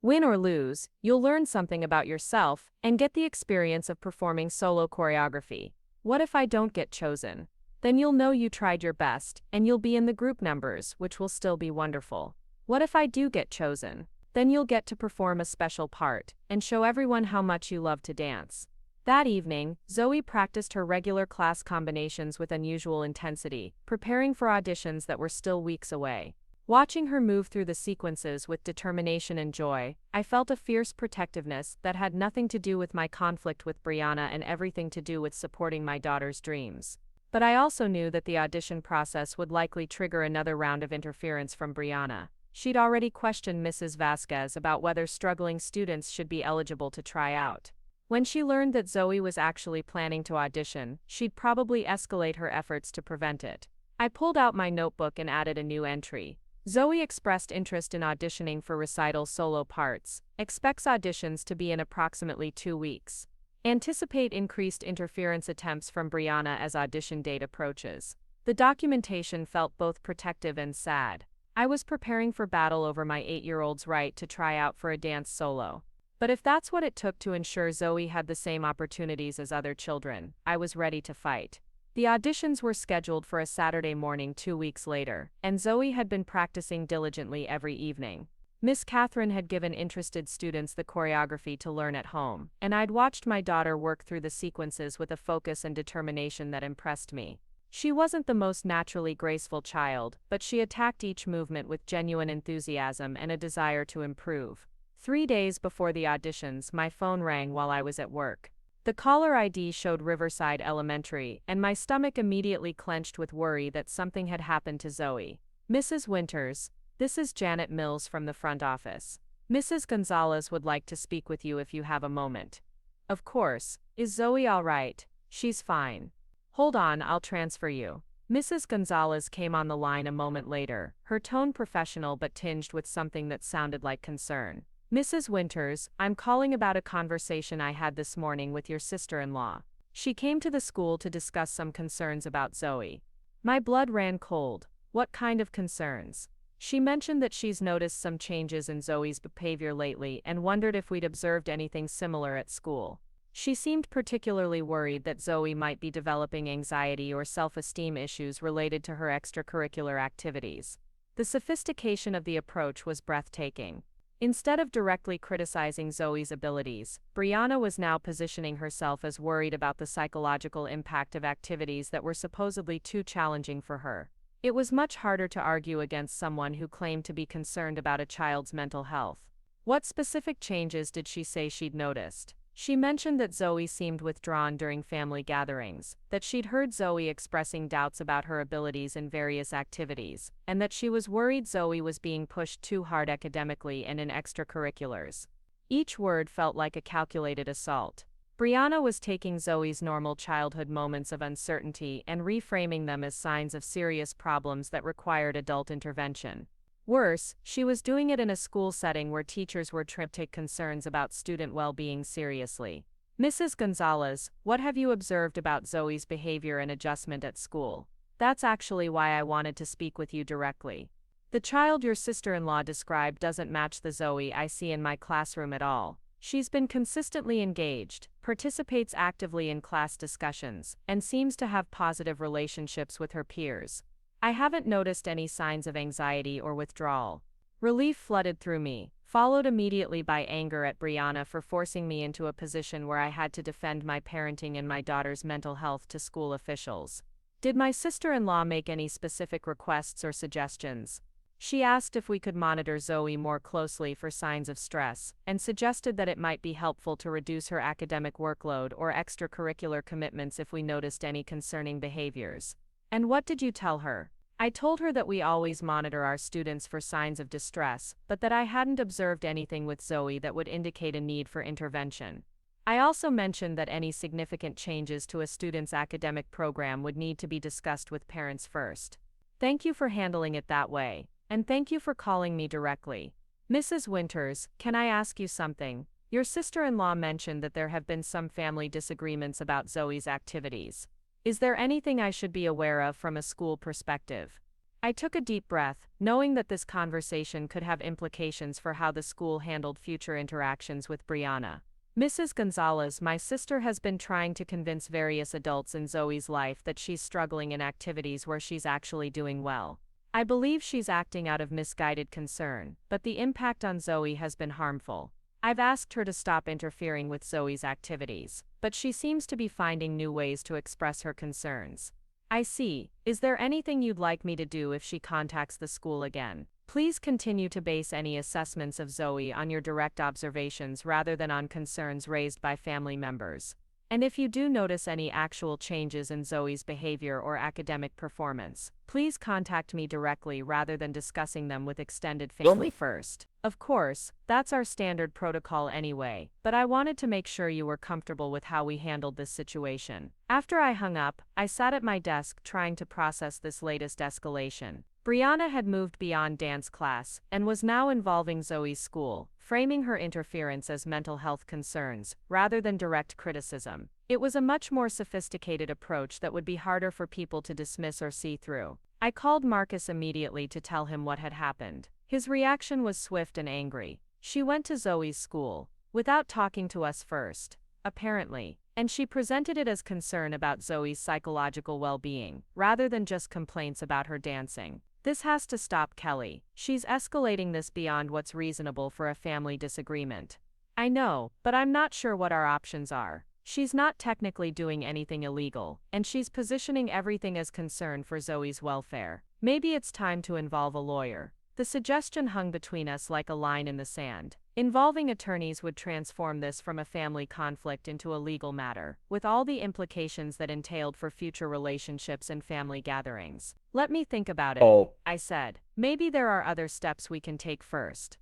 A: Win or lose, you'll learn something about yourself and get the experience of performing solo choreography. What if I don't get chosen? Then you'll know you tried your best, and you'll be in the group numbers, which will still be wonderful. What if I do get chosen? Then you'll get to perform a special part, and show everyone how much you love to dance. That evening, Zoe practiced her regular class combinations with unusual intensity, preparing for auditions that were still weeks away. Watching her move through the sequences with determination and joy, I felt a fierce protectiveness that had nothing to do with my conflict with Briana and everything to do with supporting my daughter's dreams. But I also knew that the audition process would likely trigger another round of interference from Briana. She'd already questioned Mrs. Vasquez about whether struggling students should be eligible to try out. When she learned that Zoe was actually planning to audition, she'd probably escalate her efforts to prevent it. I pulled out my notebook and added a new entry. Zoe expressed interest in auditioning for recital solo parts, expects auditions to be in approximately 2 weeks. Anticipate increased interference attempts from Briana as audition date approaches. The documentation felt both protective and sad. I was preparing for battle over my 8-year-old's right to try out for a dance solo. But if that's what it took to ensure Zoe had the same opportunities as other children, I was ready to fight. The auditions were scheduled for a Saturday morning 2 weeks later, and Zoe had been practicing diligently every evening. Miss Catherine had given interested students the choreography to learn at home, and I'd watched my daughter work through the sequences with a focus and determination that impressed me. She wasn't the most naturally graceful child, but she attacked each movement with genuine enthusiasm and a desire to improve. 3 days before the auditions, my phone rang while I was at work. The caller ID showed Riverside Elementary, and my stomach immediately clenched with worry that something had happened to Zoe. Mrs. Winters, this is Janet Mills from the front office. Mrs. Gonzalez would like to speak with you if you have a moment. Of course. Is Zoe all right? She's fine. Hold on, I'll transfer you. Mrs. Gonzalez came on the line a moment later, her tone professional but tinged with something that sounded like concern. Mrs. Winters, I'm calling about a conversation I had this morning with your sister-in-law. She came to the school to discuss some concerns about Zoe. My blood ran cold. What kind of concerns? She mentioned that she's noticed some changes in Zoe's behavior lately and wondered if we'd observed anything similar at school. She seemed particularly worried that Zoe might be developing anxiety or self-esteem issues related to her extracurricular activities. The sophistication of the approach was breathtaking. Instead of directly criticizing Zoe's abilities, Briana was now positioning herself as worried about the psychological impact of activities that were supposedly too challenging for her. It was much harder to argue against someone who claimed to be concerned about a child's mental health. What specific changes did she say she'd noticed? She mentioned that Zoe seemed withdrawn during family gatherings, that she'd heard Zoe expressing doubts about her abilities in various activities, and that she was worried Zoe was being pushed too hard academically and in extracurriculars. Each word felt like a calculated assault. Briana was taking Zoe's normal childhood moments of uncertainty and reframing them as signs of serious problems that required adult intervention. Worse, she was doing it in a school setting where teachers were trained to take concerns about student well-being seriously. Mrs. Gonzalez, what have you observed about Zoe's behavior and adjustment at school? That's actually why I wanted to speak with you directly. The child your sister-in-law described doesn't match the Zoe I see in my classroom at all. She's been consistently engaged, participates actively in class discussions, and seems to have positive relationships with her peers. I haven't noticed any signs of anxiety or withdrawal. Relief flooded through me, followed immediately by anger at Briana for forcing me into a position where I had to defend my parenting and my daughter's mental health to school officials. Did my sister-in-law make any specific requests or suggestions? She asked if we could monitor Zoe more closely for signs of stress, and suggested that it might be helpful to reduce her academic workload or extracurricular commitments if we noticed any concerning behaviors. And what did you tell her? I told her that we always monitor our students for signs of distress, but that I hadn't observed anything with Zoe that would indicate a need for intervention. I also mentioned that any significant changes to a student's academic program would need to be discussed with parents first. Thank you for handling it that way, and thank you for calling me directly. Mrs. Winters, can I ask you something? Your sister-in-law mentioned that there have been some family disagreements about Zoe's activities. Is there anything I should be aware of from a school perspective? I took a deep breath, knowing that this conversation could have implications for how the school handled future interactions with Briana. Mrs. Gonzalez, my sister has been trying to convince various adults in Zoe's life that she's struggling in activities where she's actually doing well. I believe she's acting out of misguided concern, but the impact on Zoe has been harmful. I've asked her to stop interfering with Zoe's activities, but she seems to be finding new ways to express her concerns. I see. Is there anything you'd like me to do if she contacts the school again? Please continue to base any assessments of Zoe on your direct observations rather than on concerns raised by family members. And if you do notice any actual changes in Zoe's behavior or academic performance, please contact me directly rather than discussing them with extended family first. Of course, that's our standard protocol anyway, but I wanted to make sure you were comfortable with how we handled this situation. After I hung up, I sat at my desk trying to process this latest escalation. Briana had moved beyond dance class and was now involving Zoe's school, framing her interference as mental health concerns, rather than direct criticism. It was a much more sophisticated approach that would be harder for people to dismiss or see through. I called Marcus immediately to tell him what had happened. His reaction was swift and angry. She went to Zoe's school, without talking to us first, apparently, and she presented it as concern about Zoe's psychological well-being, rather than just complaints about her dancing. This has to stop, Kellie. She's escalating this beyond what's reasonable for a family disagreement. I know, but I'm not sure what our options are. She's not technically doing anything illegal, and she's positioning everything as concern for Zoe's welfare. Maybe it's time to involve a lawyer. The suggestion hung between us like a line in the sand. Involving attorneys would transform this from a family conflict into a legal matter, with all the implications that entailed for future relationships and family gatherings. Let me think about it, I said. Maybe there are other steps we can take first.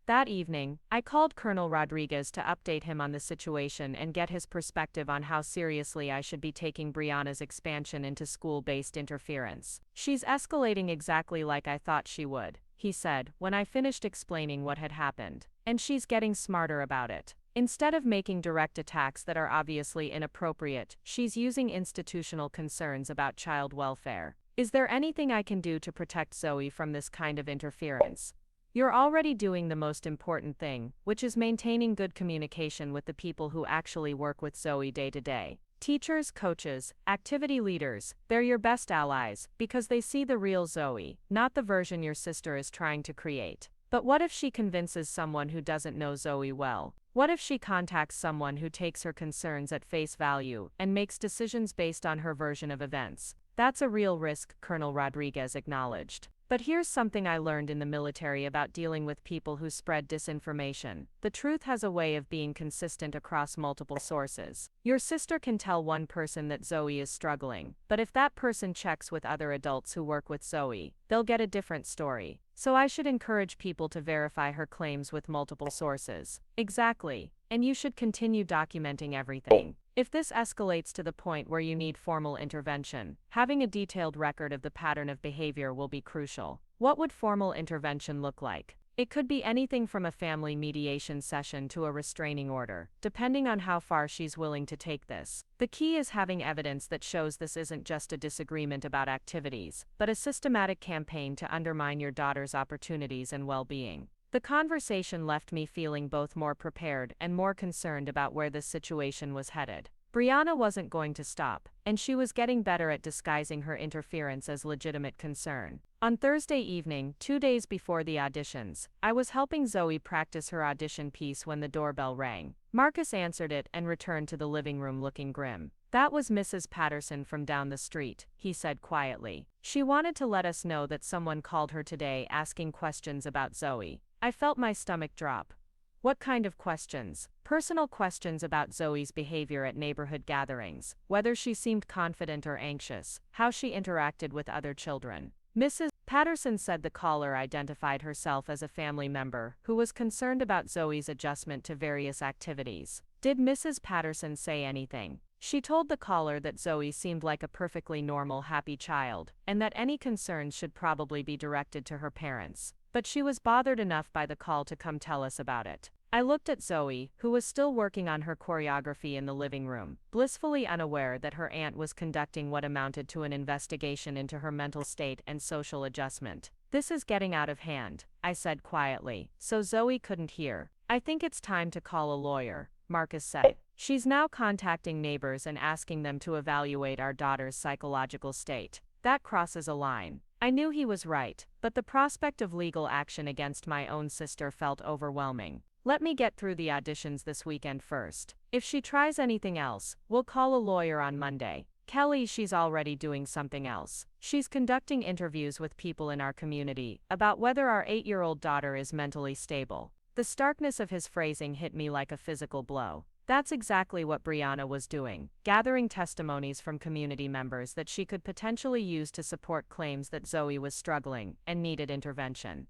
A: That evening, I called Colonel Rodriguez to update him on the situation and get his perspective on how seriously I should be taking Briana's expansion into school-based interference. She's escalating exactly like I thought she would, he said, when I finished explaining what had happened. And she's getting smarter about it. Instead of making direct attacks that are obviously inappropriate, she's using institutional concerns about child welfare. Is there anything I can do to protect Zoe from this kind of interference? You're already doing the most important thing, which is maintaining good communication with the people who actually work with Zoe day to day. Teachers, coaches, activity leaders, they're your best allies, because they see the real Zoe, not the version your sister is trying to create. But what if she convinces someone who doesn't know Zoe well? What if she contacts someone who takes her concerns at face value and makes decisions based on her version of events? That's a real risk, Colonel Rodriguez acknowledged. But here's something I learned in the military about dealing with people who spread disinformation. The truth has a way of being consistent across multiple sources. Your sister can tell one person that Zoe is struggling, but if that person checks with other adults who work with Zoe, they'll get a different story. So I should encourage people to verify her claims with multiple sources. Exactly. And you should continue documenting everything. If this escalates to the point where you need formal intervention, having a detailed record of the pattern of behavior will be crucial. What would formal intervention look like? It could be anything from a family mediation session to a restraining order, depending on how far she's willing to take this. The key is having evidence that shows this isn't just a disagreement about activities, but a systematic campaign to undermine your daughter's opportunities and well-being. The conversation left me feeling both more prepared and more concerned about where this situation was headed. Briana wasn't going to stop, and she was getting better at disguising her interference as legitimate concern. On Thursday evening, 2 days before the auditions, I was helping Zoe practice her audition piece when the doorbell rang. Marcus answered it and returned to the living room looking grim. That was Mrs. Patterson from down the street, he said quietly. She wanted to let us know that someone called her today asking questions about Zoe. I felt my stomach drop. What kind of questions? Personal questions about Zoe's behavior at neighborhood gatherings, whether she seemed confident or anxious, how she interacted with other children. Mrs. Patterson said the caller identified herself as a family member who was concerned about Zoe's adjustment to various activities. Did Mrs. Patterson say anything? She told the caller that Zoe seemed like a perfectly normal, happy child, and that any concerns should probably be directed to her parents. But she was bothered enough by the call to come tell us about it. I looked at Zoe, who was still working on her choreography in the living room, blissfully unaware that her aunt was conducting what amounted to an investigation into her mental state and social adjustment. This is getting out of hand, I said quietly, so Zoe couldn't hear. I think it's time to call a lawyer, Marcus said. She's now contacting neighbors and asking them to evaluate our daughter's psychological state. That crosses a line. I knew he was right, but the prospect of legal action against my own sister felt overwhelming. Let me get through the auditions this weekend first. If she tries anything else, we'll call a lawyer on Monday. Kellie, she's already doing something else. She's conducting interviews with people in our community about whether our 8-year-old daughter is mentally stable. The starkness of his phrasing hit me like a physical blow. That's exactly what Briana was doing, gathering testimonies from community members that she could potentially use to support claims that Zoe was struggling and needed intervention.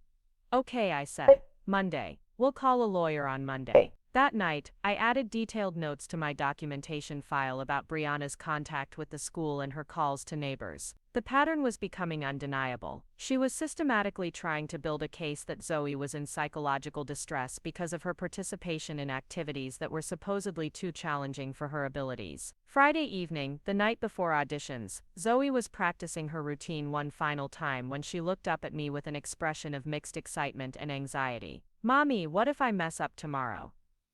A: Okay, I said. Monday. We'll call a lawyer on Monday. That night, I added detailed notes to my documentation file about Briana's contact with the school and her calls to neighbors. The pattern was becoming undeniable. She was systematically trying to build a case that Zoe was in psychological distress because of her participation in activities that were supposedly too challenging for her abilities. Friday evening, the night before auditions, Zoe was practicing her routine one final time when she looked up at me with an expression of mixed excitement and anxiety. Mommy, what if I mess up tomorrow?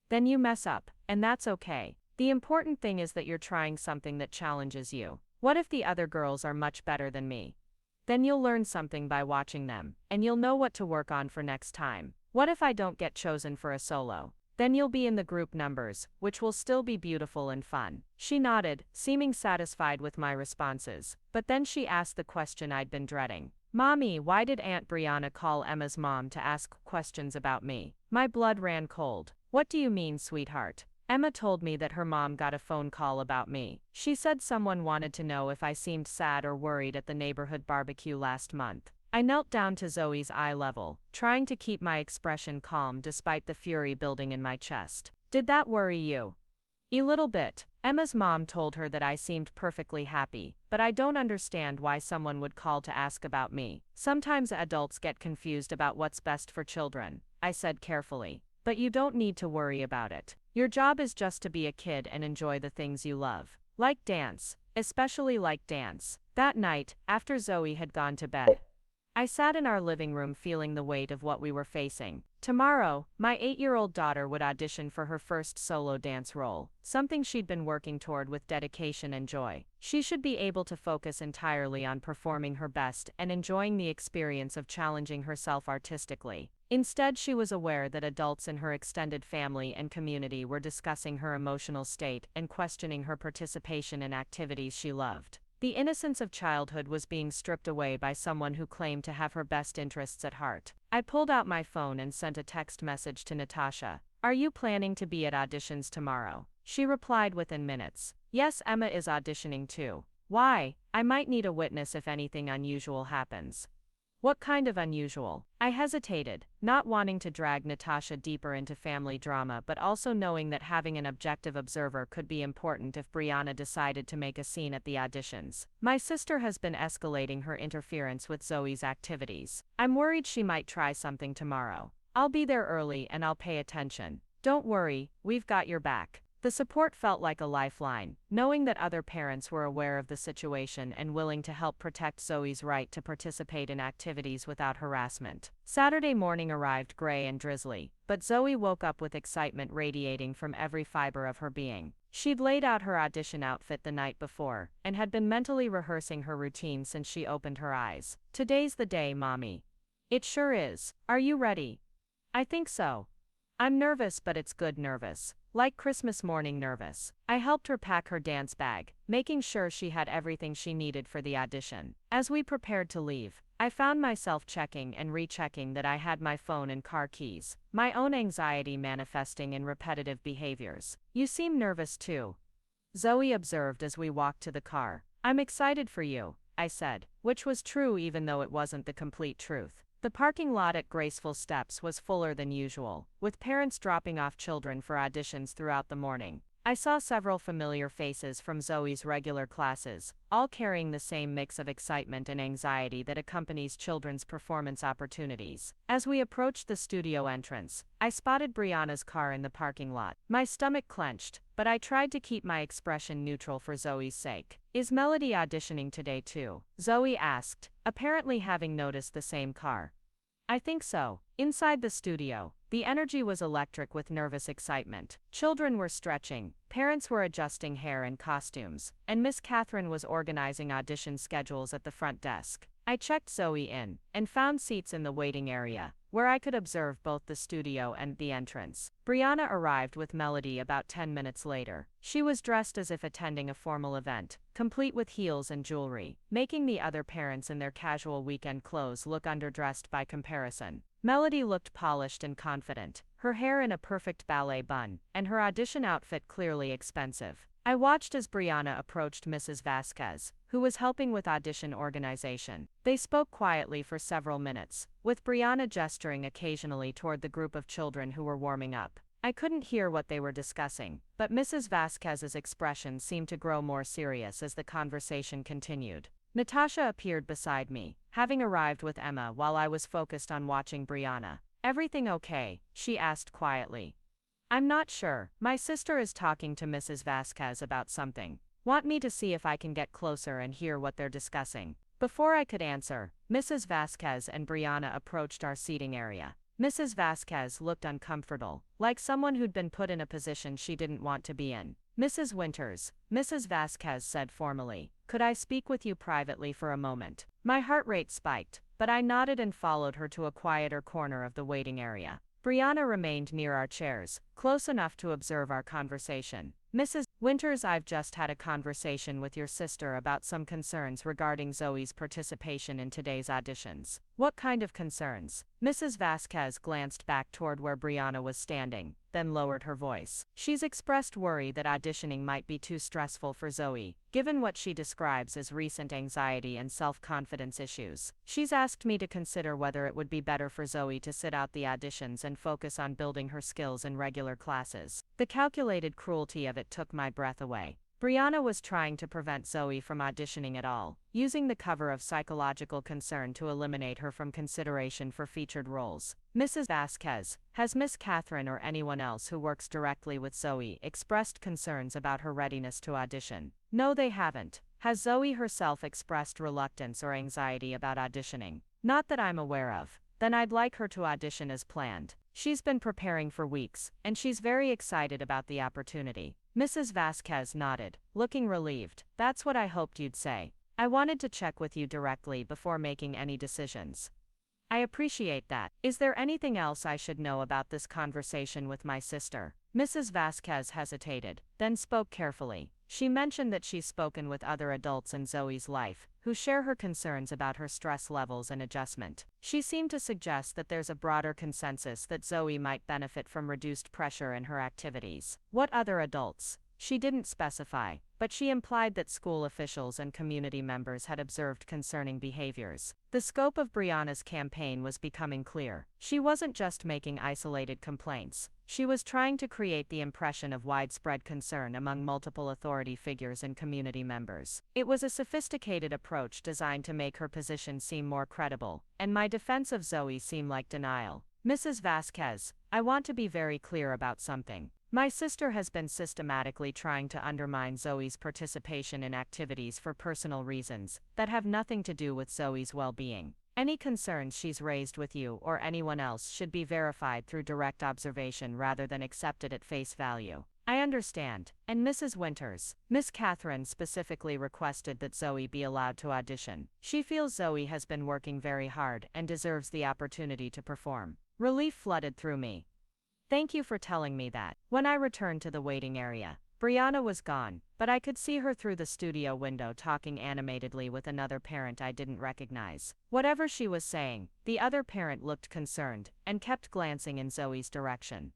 A: Then you mess up, and that's okay. The important thing is that you're trying something that challenges you. What if the other girls are much better than me? Then you'll learn something by watching them, and you'll know what to work on for next time. What if I don't get chosen for a solo? Then you'll be in the group numbers, which will still be beautiful and fun. She nodded, seeming satisfied with my responses, but then she asked the question I'd been dreading. Mommy, why did Aunt Briana call Emma's mom to ask questions about me? My blood ran cold. What do you mean, sweetheart? Emma told me that her mom got a phone call about me. She said someone wanted to know if I seemed sad or worried at the neighborhood barbecue last month. I knelt down to Zoe's eye level, trying to keep my expression calm despite the fury building in my chest. Did that worry you? A little bit. Emma's mom told her that I seemed perfectly happy, but I don't understand why someone would call to ask about me. Sometimes adults get confused about what's best for children, I said carefully. But you don't need to worry about it. Your job is just to be a kid and enjoy the things you love. Like dance, especially like dance. That night, after Zoe had gone to bed, I sat in our living room feeling the weight of what we were facing. Tomorrow, my 8-year-old daughter would audition for her first solo dance role, something she'd been working toward with dedication and joy. She should be able to focus entirely on performing her best and enjoying the experience of challenging herself artistically. Instead, she was aware that adults in her extended family and community were discussing her emotional state and questioning her participation in activities she loved. The innocence of childhood was being stripped away by someone who claimed to have her best interests at heart. I pulled out my phone and sent a text message to Natasha. Are you planning to be at auditions tomorrow? She replied within minutes. Yes, Emma is auditioning too. Why? I might need a witness if anything unusual happens. What kind of unusual? I hesitated, not wanting to drag Natasha deeper into family drama but also knowing that having an objective observer could be important if Briana decided to make a scene at the auditions. My sister has been escalating her interference with Zoe's activities. I'm worried she might try something tomorrow. I'll be there early and I'll pay attention. Don't worry, we've got your back. The support felt like a lifeline, knowing that other parents were aware of the situation and willing to help protect Zoe's right to participate in activities without harassment. Saturday morning arrived gray and drizzly, but Zoe woke up with excitement radiating from every fiber of her being. She'd laid out her audition outfit the night before, and had been mentally rehearsing her routine since she opened her eyes. Today's the day, Mommy. It sure is. Are you ready? I think so. I'm nervous, but it's good nervous. Like Christmas morning nervous. I helped her pack her dance bag, making sure she had everything she needed for the audition. As we prepared to leave, I found myself checking and rechecking that I had my phone and car keys, my own anxiety manifesting in repetitive behaviors. You seem nervous too, Zoe observed as we walked to the car. I'm excited for you, I said, which was true even though it wasn't the complete truth. The parking lot at Graceful Steps was fuller than usual, with parents dropping off children for auditions throughout the morning. I saw several familiar faces from Zoe's regular classes, all carrying the same mix of excitement and anxiety that accompanies children's performance opportunities. As we approached the studio entrance, I spotted Briana's car in the parking lot. My stomach clenched, but I tried to keep my expression neutral for Zoe's sake. Is Melody auditioning today too? Zoe asked, apparently having noticed the same car. I think so. Inside the studio, the energy was electric with nervous excitement. Children were stretching, parents were adjusting hair and costumes, and Miss Catherine was organizing audition schedules at the front desk. I checked Zoe in, and found seats in the waiting area, where I could observe both the studio and the entrance. Briana arrived with Melody about 10 minutes later. She was dressed as if attending a formal event, complete with heels and jewelry, making the other parents in their casual weekend clothes look underdressed by comparison. Melody looked polished and confident, her hair in a perfect ballet bun, and her audition outfit clearly expensive. I watched as Briana approached Mrs. Vasquez, who was helping with audition organization. They spoke quietly for several minutes, with Briana gesturing occasionally toward the group of children who were warming up. I couldn't hear what they were discussing, but Mrs. Vasquez's expression seemed to grow more serious as the conversation continued. Natasha appeared beside me, having arrived with Emma while I was focused on watching Briana. Everything okay? She asked quietly. I'm not sure. My sister is talking to Mrs. Vasquez about something. Want me to see if I can get closer and hear what they're discussing? Before I could answer, Mrs. Vasquez and Briana approached our seating area. Mrs. Vasquez looked uncomfortable, like someone who'd been put in a position she didn't want to be in. Mrs. Winters, Mrs. Vasquez said formally, could I speak with you privately for a moment? My heart rate spiked, but I nodded and followed her to a quieter corner of the waiting area. Briana remained near our chairs, close enough to observe our conversation. Mrs. Winters, I've just had a conversation with your sister about some concerns regarding Zoe's participation in today's auditions. What kind of concerns? Mrs. Vasquez glanced back toward where Briana was standing, then lowered her voice. She's expressed worry that auditioning might be too stressful for Zoe, given what she describes as recent anxiety and self-confidence issues. She's asked me to consider whether it would be better for Zoe to sit out the auditions and focus on building her skills in regular classes. The calculated cruelty of it took my breath away. Briana was trying to prevent Zoe from auditioning at all, using the cover of psychological concern to eliminate her from consideration for featured roles. Mrs. Vasquez, has Miss Catherine or anyone else who works directly with Zoe expressed concerns about her readiness to audition? No, they haven't. Has Zoe herself expressed reluctance or anxiety about auditioning? Not that I'm aware of. Then I'd like her to audition as planned. She's been preparing for weeks, and she's very excited about the opportunity. Mrs. Vasquez nodded, looking relieved. That's what I hoped you'd say. I wanted to check with you directly before making any decisions. I appreciate that. Is there anything else I should know about this conversation with my sister? Mrs. Vasquez hesitated, then spoke carefully. She mentioned that she's spoken with other adults in Zoe's life, who share her concerns about her stress levels and adjustment. She seemed to suggest that there's a broader consensus that Zoe might benefit from reduced pressure in her activities. What other adults? She didn't specify, but she implied that school officials and community members had observed concerning behaviors. The scope of Briana's campaign was becoming clear. She wasn't just making isolated complaints. She was trying to create the impression of widespread concern among multiple authority figures and community members. It was a sophisticated approach designed to make her position seem more credible, and my defense of Zoe seem like denial. Mrs. Vasquez, I want to be very clear about something. My sister has been systematically trying to undermine Zoe's participation in activities for personal reasons that have nothing to do with Zoe's well-being. Any concerns she's raised with you or anyone else should be verified through direct observation rather than accepted at face value. I understand. And Mrs. Winters, Miss Catherine specifically requested that Zoe be allowed to audition. She feels Zoe has been working very hard and deserves the opportunity to perform. Relief flooded through me.
D: Thank you for telling me that. When I returned to the waiting area, Briana was gone, but I could see her through the studio window talking animatedly with another parent I didn't recognize. Whatever she was saying, the other parent looked concerned and kept glancing in Zoe's direction.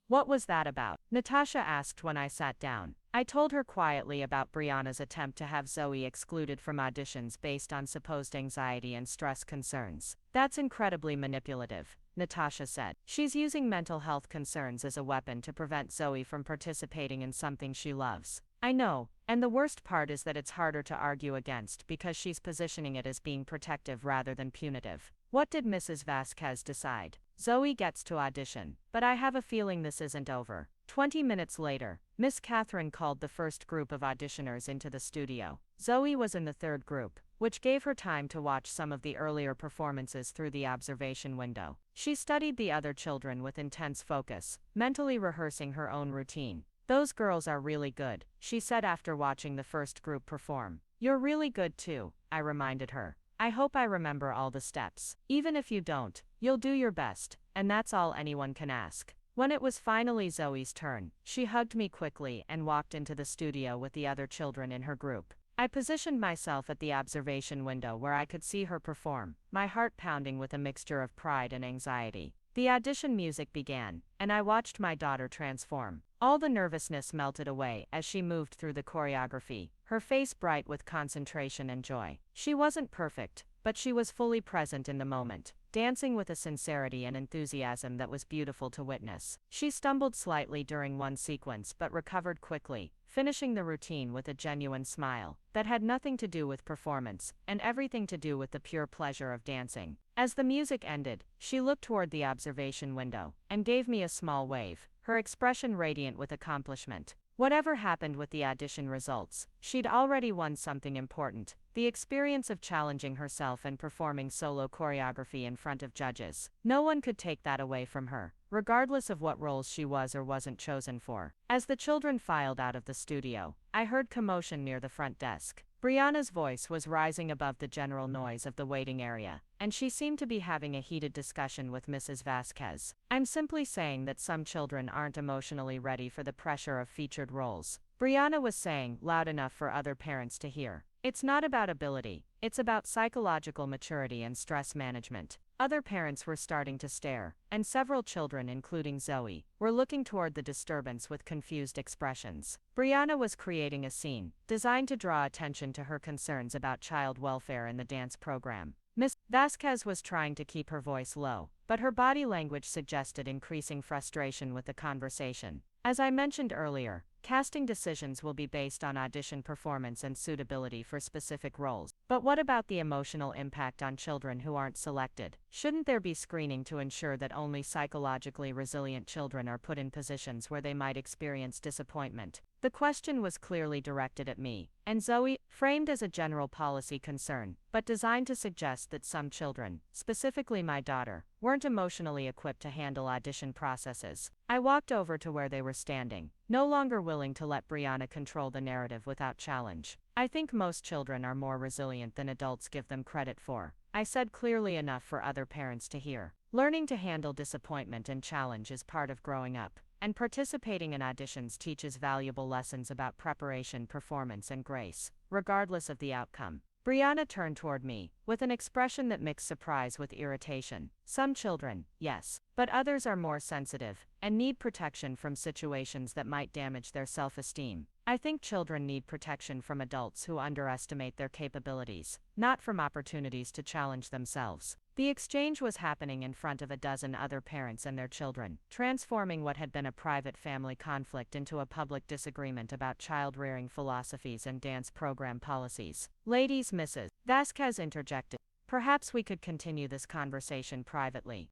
D: What was that about? Natasha asked when I sat down. I told her quietly about Briana's attempt to have Zoe excluded from auditions based on supposed anxiety and stress concerns. That's incredibly manipulative, Natasha said. She's using mental health concerns as a weapon to prevent Zoe from participating in something she loves. I know, and the worst part is that it's harder to argue against because she's positioning it as being protective rather than punitive. What did Mrs. Vasquez decide? Zoe gets to audition, but I have a feeling this isn't over. 20 minutes later, Miss Catherine called the first group of auditioners into the studio. Zoe was in the third group, which gave her time to watch some of the earlier performances through the observation window. She studied the other children with intense focus, mentally rehearsing her own routine. "Those girls are really good," she said after watching the first group perform. "You're really good too," I reminded her. "I hope I remember all the steps. Even if you don't, you'll do your best, and that's all anyone can ask." When it was finally Zoe's turn, she hugged me quickly and walked into the studio with the other children in her group. I positioned myself at the observation window where I could see her perform, my heart pounding with a mixture of pride and anxiety. The audition music began, and I watched my daughter transform. All the nervousness melted away as she moved through the choreography, her face bright with concentration and joy. She wasn't perfect, but she was fully present in the moment, dancing with a sincerity and enthusiasm that was beautiful to witness. She stumbled slightly during one sequence but recovered quickly, finishing the routine with a genuine smile that had nothing to do with performance and everything to do with the pure pleasure of dancing. As the music ended, she looked toward the observation window and gave me a small wave, her expression radiant with accomplishment. Whatever happened with the audition results, she'd already won something important: the experience of challenging herself and performing solo choreography in front of judges. No one could take that away from her, regardless of what roles she was or wasn't chosen for. As the children filed out of the studio, I heard commotion near the front desk. Briana's voice was rising above the general noise of the waiting area, and she seemed to be having a heated discussion with Mrs. Vasquez. "I'm simply saying that some children aren't emotionally ready for the pressure of featured roles," Briana was saying, loud enough for other parents to hear. "It's not about ability, it's about psychological maturity and stress management." Other parents were starting to stare, and several children, including Zoe, were looking toward the disturbance with confused expressions. Briana was creating a scene, designed to draw attention to her concerns about child welfare in the dance program. Miss Vasquez was trying to keep her voice low, but her body language suggested increasing frustration with the conversation. As I mentioned earlier, casting decisions will be based on audition performance and suitability for specific roles. But what about the emotional impact on children who aren't selected? Shouldn't there be screening to ensure that only psychologically resilient children are put in positions where they might experience disappointment? The question was clearly directed at me, and Zoe, framed as a general policy concern, but designed to suggest that some children, specifically my daughter, weren't emotionally equipped to handle audition processes. I walked over to where they were standing, no longer willing to let Briana control the narrative without challenge. "I think most children are more resilient than adults give them credit for," I said clearly enough for other parents to hear. "Learning to handle disappointment and challenge is part of growing up, and participating in auditions teaches valuable lessons about preparation, performance, and grace, regardless of the outcome." Briana turned toward me, with an expression that mixed surprise with irritation. "Some children, yes, but others are more sensitive and need protection from situations that might damage their self-esteem. I think children need protection from adults who underestimate their capabilities, not from opportunities to challenge themselves." The exchange was happening in front of a dozen other parents and their children, transforming what had been a private family conflict into a public disagreement about child-rearing philosophies and dance program policies. "Ladies," Mrs. Vasquez interjected, "perhaps we could continue this conversation privately."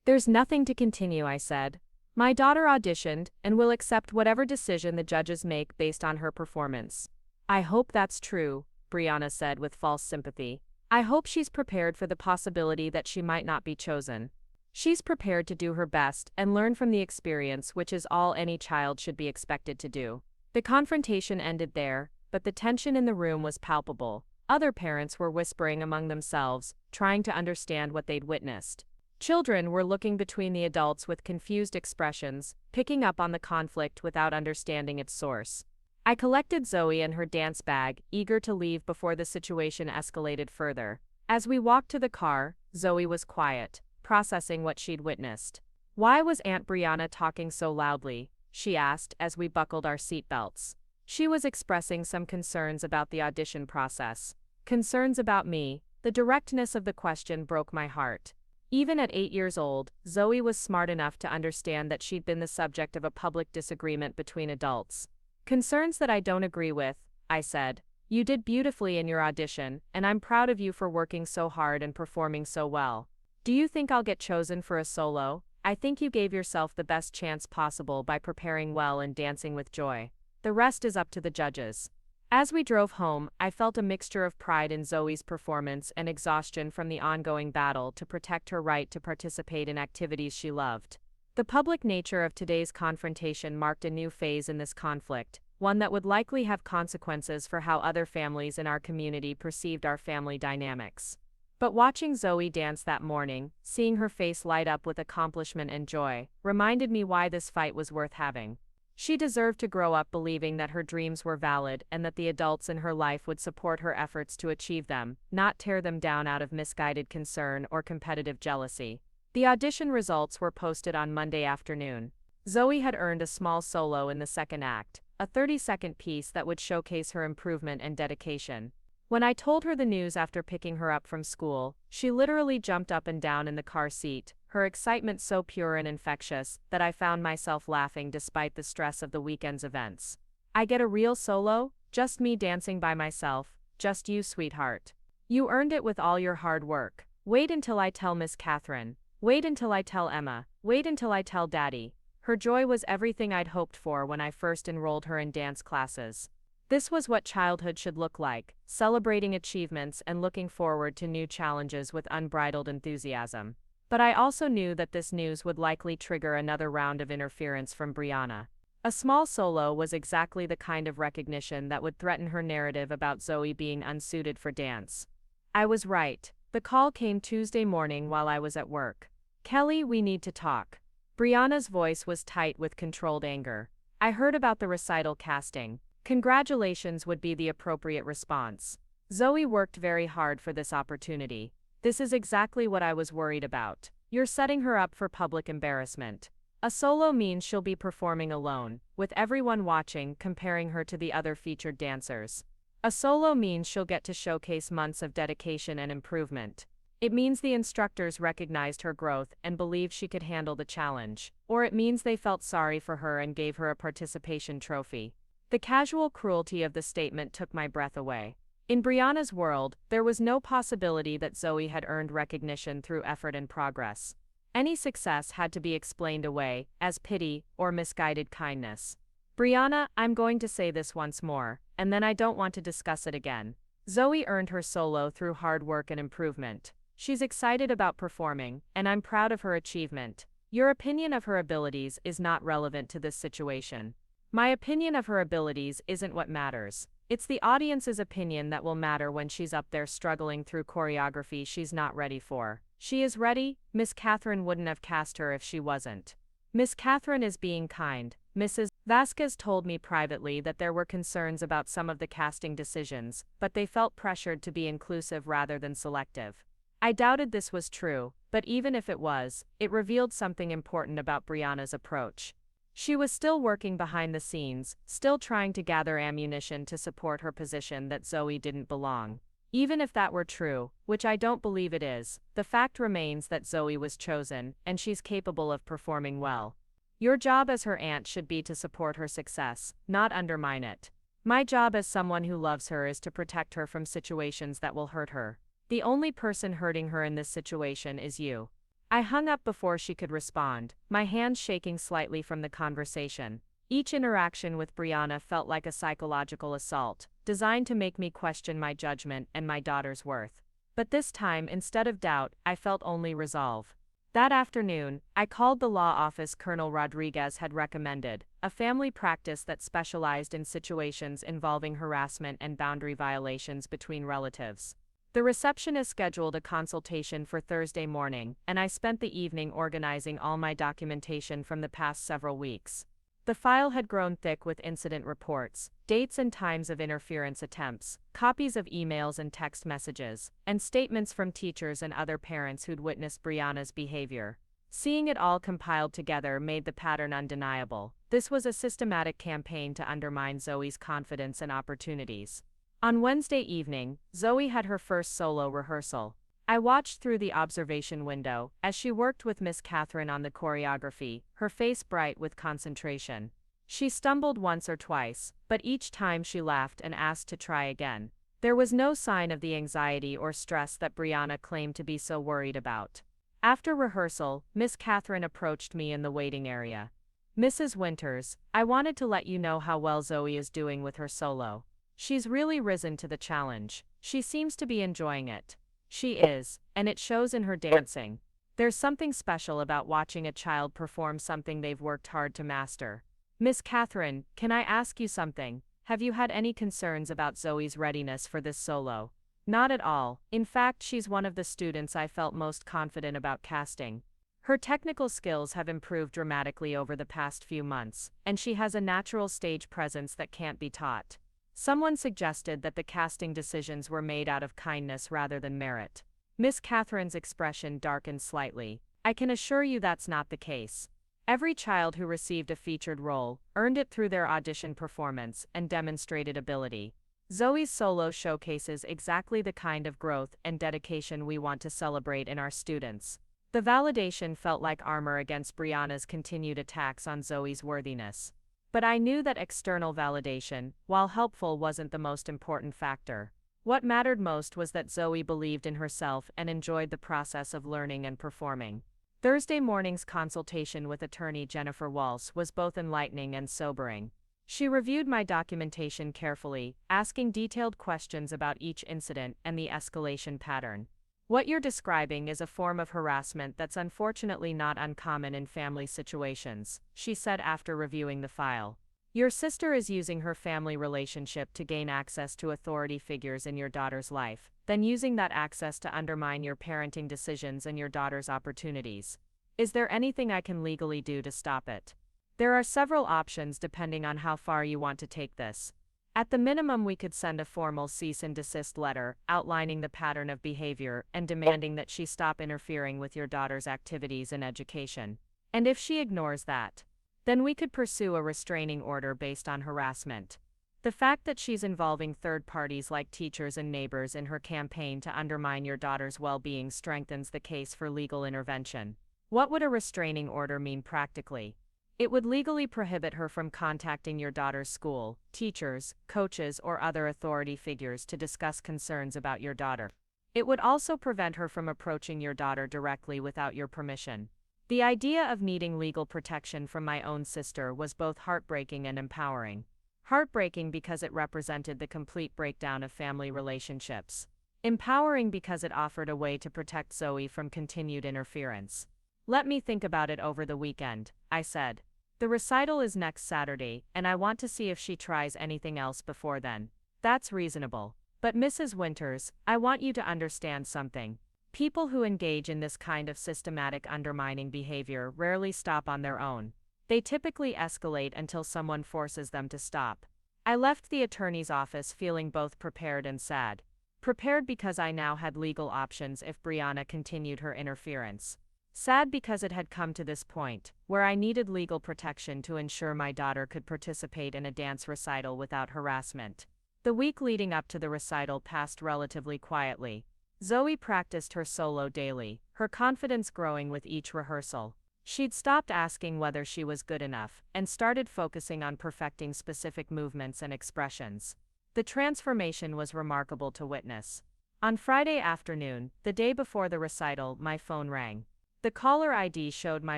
A: "There's nothing to continue," I said. "My daughter auditioned, and will accept whatever decision the judges make based on her performance." "I hope that's true," Briana said with false sympathy. "I hope she's prepared for the possibility that she might not be chosen. She's prepared to do her best and learn from the experience, which is all any child should be expected to do." The confrontation ended there, but the tension in the room was palpable. Other parents were whispering among themselves, trying to understand what they'd witnessed. Children were looking between the adults with confused expressions, picking up on the conflict without understanding its source. I collected Zoe and her dance bag, eager to leave before the situation escalated further. As we walked to the car, Zoe was quiet, processing what she'd witnessed. "Why was Aunt Briana talking so loudly?" she asked as we buckled our seatbelts. She was expressing some concerns about the audition process. Concerns about me. The directness of the question broke my heart. Even at 8 years old, Zoe was smart enough to understand that she'd been the subject of a public disagreement between adults. "Concerns that I don't agree with," I said. "You did beautifully in your audition, and I'm proud of you for working so hard and performing so well. Do you think I'll get chosen for a solo? I think you gave yourself the best chance possible by preparing well and dancing with joy. The rest is up to the judges." As we drove home, I felt a mixture of pride in Zoe's performance and exhaustion from the ongoing battle to protect her right to participate in activities she loved. The public nature of today's confrontation marked a new phase in this conflict, one that would likely have consequences for how other families in our community perceived our family dynamics. But watching Zoe dance that morning, seeing her face light up with accomplishment and joy, reminded me why this fight was worth having. She deserved to grow up believing that her dreams were valid and that the adults in her life would support her efforts to achieve them, not tear them down out of misguided concern or competitive jealousy. The audition results were posted on Monday afternoon. Zoe had earned a small solo in the second act, a 30-second piece that would showcase her improvement and dedication. When I told her the news after picking her up from school, she literally jumped up and down in the car seat, her excitement so pure and infectious that I found myself laughing despite the stress of the weekend's events. "I get a real solo? Just me dancing by myself, just you, sweetheart. You earned it with all your hard work. Wait until I tell Miss Catherine. Wait until I tell Emma. Wait until I tell Daddy." Her joy was everything I'd hoped for when I first enrolled her in dance classes. This was what childhood should look like, celebrating achievements and looking forward to new challenges with unbridled enthusiasm. But I also knew that this news would likely trigger another round of interference from Briana. A small solo was exactly the kind of recognition that would threaten her narrative about Zoe being unsuited for dance. I was right. The call came Tuesday morning while I was at work. "Kellie, we need to talk." Briana's voice was tight with controlled anger. "I heard about the recital casting. Congratulations would be the appropriate response. Zoe worked very hard for this opportunity. This is exactly what I was worried about. You're setting her up for public embarrassment. A solo means she'll be performing alone, with everyone watching, comparing her to the other featured dancers. A solo means she'll get to showcase months of dedication and improvement. It means the instructors recognized her growth and believed she could handle the challenge, or it means they felt sorry for her and gave her a participation trophy." The casual cruelty of the statement took my breath away. In Briana's world, there was no possibility that Zoe had earned recognition through effort and progress. Any success had to be explained away, as pity or misguided kindness. "Briana, I'm going to say this once more, and then I don't want to discuss it again. Zoe earned her solo through hard work and improvement. She's excited about performing, and I'm proud of her achievement. Your opinion of her abilities is not relevant to this situation. My opinion of her abilities isn't what matters. It's the audience's opinion that will matter when she's up there struggling through choreography she's not ready for. She is ready. Miss Catherine wouldn't have cast her if she wasn't. Miss Catherine is being kind. Mrs. Vasquez told me privately that there were concerns about some of the casting decisions, but they felt pressured to be inclusive rather than selective. I doubted this was true, but even if it was, it revealed something important about Briana's approach. She was still working behind the scenes, still trying to gather ammunition to support her position that Zoe didn't belong. Even if that were true, which I don't believe it is, the fact remains that Zoe was chosen, and she's capable of performing well. Your job as her aunt should be to support her success, not undermine it. My job as someone who loves her is to protect her from situations that will hurt her. The only person hurting her in this situation is you. I hung up before she could respond, my hands shaking slightly from the conversation. Each interaction with Briana felt like a psychological assault, designed to make me question my judgment and my daughter's worth. But this time, instead of doubt, I felt only resolve. That afternoon, I called the law office Colonel Rodriguez had recommended, a family practice that specialized in situations involving harassment and boundary violations between relatives. The receptionist scheduled a consultation for Thursday morning, and I spent the evening organizing all my documentation from the past several weeks. The file had grown thick with incident reports, dates and times of interference attempts, copies of emails and text messages, and statements from teachers and other parents who'd witnessed Briana's behavior. Seeing it all compiled together made the pattern undeniable. This was a systematic campaign to undermine Zoe's confidence and opportunities. On Wednesday evening, Zoe had her first solo rehearsal. I watched through the observation window as she worked with Miss Catherine on the choreography, her face bright with concentration. She stumbled once or twice, but each time she laughed and asked to try again. There was no sign of the anxiety or stress that Briana claimed to be so worried about. After rehearsal, Miss Catherine approached me in the waiting area. "Mrs. Winters, I wanted to let you know how well Zoe is doing with her solo. She's really risen to the challenge. She seems to be enjoying it." She is, and it shows in her dancing. There's something special about watching a child perform something they've worked hard to master. Miss Catherine, can I ask you something? Have you had any concerns about Zoe's readiness for this solo? Not at all. In fact, she's one of the students I felt most confident about casting. Her technical skills have improved dramatically over the past few months, and she has a natural stage presence that can't be taught. Someone suggested that the casting decisions were made out of kindness rather than merit. Miss Catherine's expression darkened slightly. I can assure you that's not the case. Every child who received a featured role earned it through their audition performance and demonstrated ability. Zoe's solo showcases exactly the kind of growth and dedication we want to celebrate in our students. The validation felt like armor against Briana's continued attacks on Zoe's worthiness. But I knew that external validation, while helpful, wasn't the most important factor. What mattered most was that Zoe believed in herself and enjoyed the process of learning and performing. Thursday morning's consultation with attorney Jennifer Walsh was both enlightening and sobering. She reviewed my documentation carefully, asking detailed questions about each incident and the escalation pattern. "What you're describing is a form of harassment that's unfortunately not uncommon in family situations," she said after reviewing the file. "Your sister is using her family relationship to gain access to authority figures in your daughter's life, then using that access to undermine your parenting decisions and your daughter's opportunities. Is there anything I can legally do to stop it?" "There are several options depending on how far you want to take this. At the minimum, we could send a formal cease and desist letter outlining the pattern of behavior and demanding that she stop interfering with your daughter's activities and education. And if she ignores that, then we could pursue a restraining order based on harassment. The fact that she's involving third parties like teachers and neighbors in her campaign to undermine your daughter's well-being strengthens the case for legal intervention." "What would a restraining order mean practically?" "It would legally prohibit her from contacting your daughter's school, teachers, coaches, or other authority figures to discuss concerns about your daughter. It would also prevent her from approaching your daughter directly without your permission." The idea of needing legal protection from my own sister was both heartbreaking and empowering. Heartbreaking because it represented the complete breakdown of family relationships. Empowering because it offered a way to protect Zoe from continued interference. "Let me think about it over the weekend," I said. "The recital is next Saturday, and I want to see if she tries anything else before then." "That's reasonable. But Mrs. Winters, I want you to understand something. People who engage in this kind of systematic undermining behavior rarely stop on their own. They typically escalate until someone forces them to stop." I left the attorney's office feeling both prepared and sad. Prepared because I now had legal options if Briana continued her interference. Sad because it had come to this point, where I needed legal protection to ensure my daughter could participate in a dance recital without harassment. The week leading up to the recital passed relatively quietly. Zoe practiced her solo daily, her confidence growing with each rehearsal. She'd stopped asking whether she was good enough, and started focusing on perfecting specific movements and expressions. The transformation was remarkable to witness. On Friday afternoon, the day before the recital, my phone rang. The caller ID showed my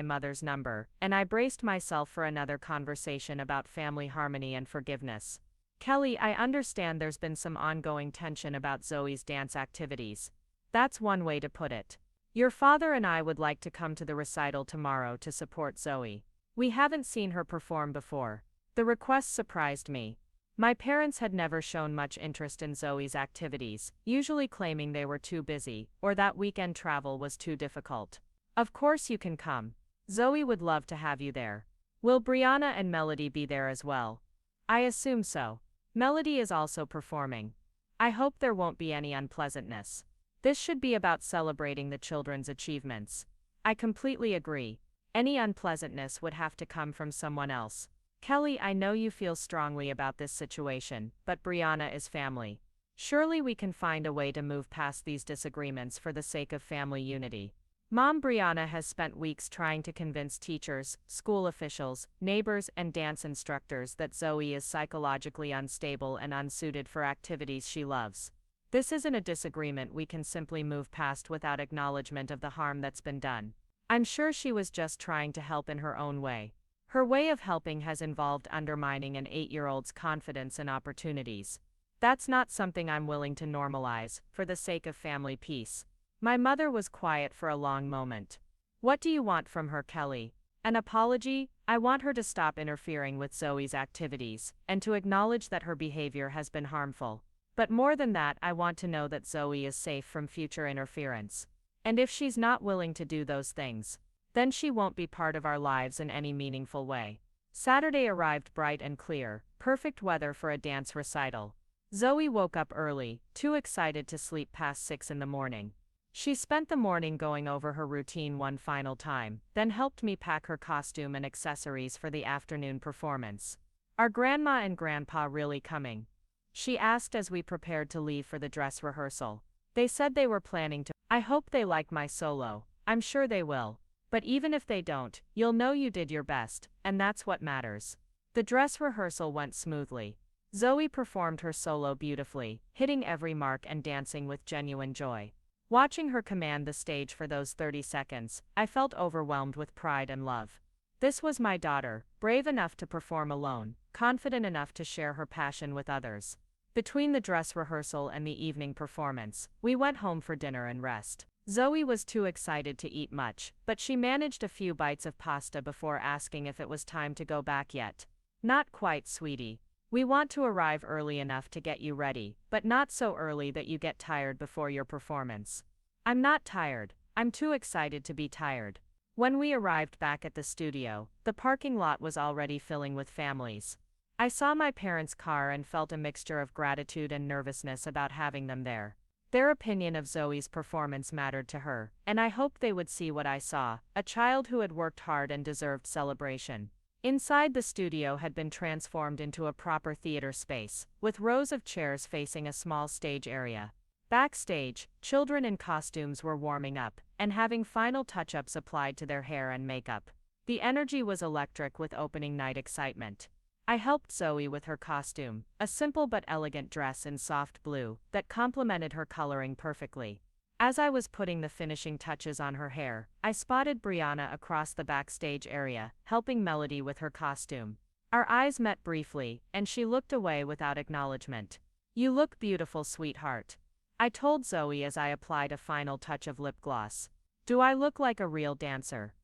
A: mother's number, and I braced myself for another conversation about family harmony and forgiveness. "Kellie, I understand there's been some ongoing tension about Zoe's dance activities. That's one way to put it. Your father and I would like to come to the recital tomorrow to support Zoe. We haven't seen her perform before." The request surprised me. My parents had never shown much interest in Zoe's activities, usually claiming they were too busy, or that weekend travel was too difficult. Of course you can come. Zoe would love to have you there. Will Briana and Melody be there as well? I assume so. Melody is also performing. I hope there won't be any unpleasantness. This should be about celebrating the children's achievements. I completely agree. Any unpleasantness would have to come from someone else. Kellie, I know you feel strongly about this situation, but Briana is family. Surely we can find a way to move past these disagreements for the sake of family unity. Mom Briana has spent weeks trying to convince teachers, school officials, neighbors, and dance instructors that Zoe is psychologically unstable and unsuited for activities she loves. This isn't a disagreement we can simply move past without acknowledgement of the harm that's been done. I'm sure she was just trying to help in her own way. Her way of helping has involved undermining an 8-year-old's confidence and opportunities. That's not something I'm willing to normalize, for the sake of family peace. My mother was quiet for a long moment. What do you want from her, Kellie? An apology? I want her to stop interfering with Zoe's activities, and to acknowledge that her behavior has been harmful. But more than that, I want to know that Zoe is safe from future interference. And if she's not willing to do those things, then she won't be part of our lives in any meaningful way. Saturday arrived bright and clear, perfect weather for a dance recital. Zoe woke up early, too excited to sleep past 6 in the morning. She spent the morning going over her routine one final time, then helped me pack her costume and accessories for the afternoon performance. Are Grandma and Grandpa really coming? She asked as we prepared to leave for the dress rehearsal. They said they were planning to. I hope they like my solo. I'm sure they will. But even if they don't, you'll know you did your best, and that's what matters. The dress rehearsal went smoothly. Zoe performed her solo beautifully, hitting every mark and dancing with genuine joy. Watching her command the stage for those 30 seconds, I felt overwhelmed with pride and love. This was my daughter, brave enough to perform alone, confident enough to share her passion with others. Between the dress rehearsal and the evening performance, we went home for dinner and rest. Zoe was too excited to eat much, but she managed a few bites of pasta before asking if it was time to go back yet. Not quite, sweetie. We want to arrive early enough to get you ready, but not so early that you get tired before your performance. I'm not tired. I'm too excited to be tired. When we arrived back at the studio, the parking lot was already filling with families. I saw my parents' car and felt a mixture of gratitude and nervousness about having them there. Their opinion of Zoe's performance mattered to her, and I hoped they would see what I saw, a child who had worked hard and deserved celebration. Inside, the studio had been transformed into a proper theater space, with rows of chairs facing a small stage area. Backstage, children in costumes were warming up, and having final touch-ups applied to their hair and makeup. The energy was electric with opening night excitement. I helped Zoe with her costume, a simple but elegant dress in soft blue, that complemented her coloring perfectly. As I was putting the finishing touches on her hair, I spotted Briana across the backstage area, helping Melody with her costume. Our eyes met briefly, and she looked away without acknowledgement. You look beautiful, sweetheart. I told Zoe as I applied a final touch of lip gloss. Do I look like a real dancer?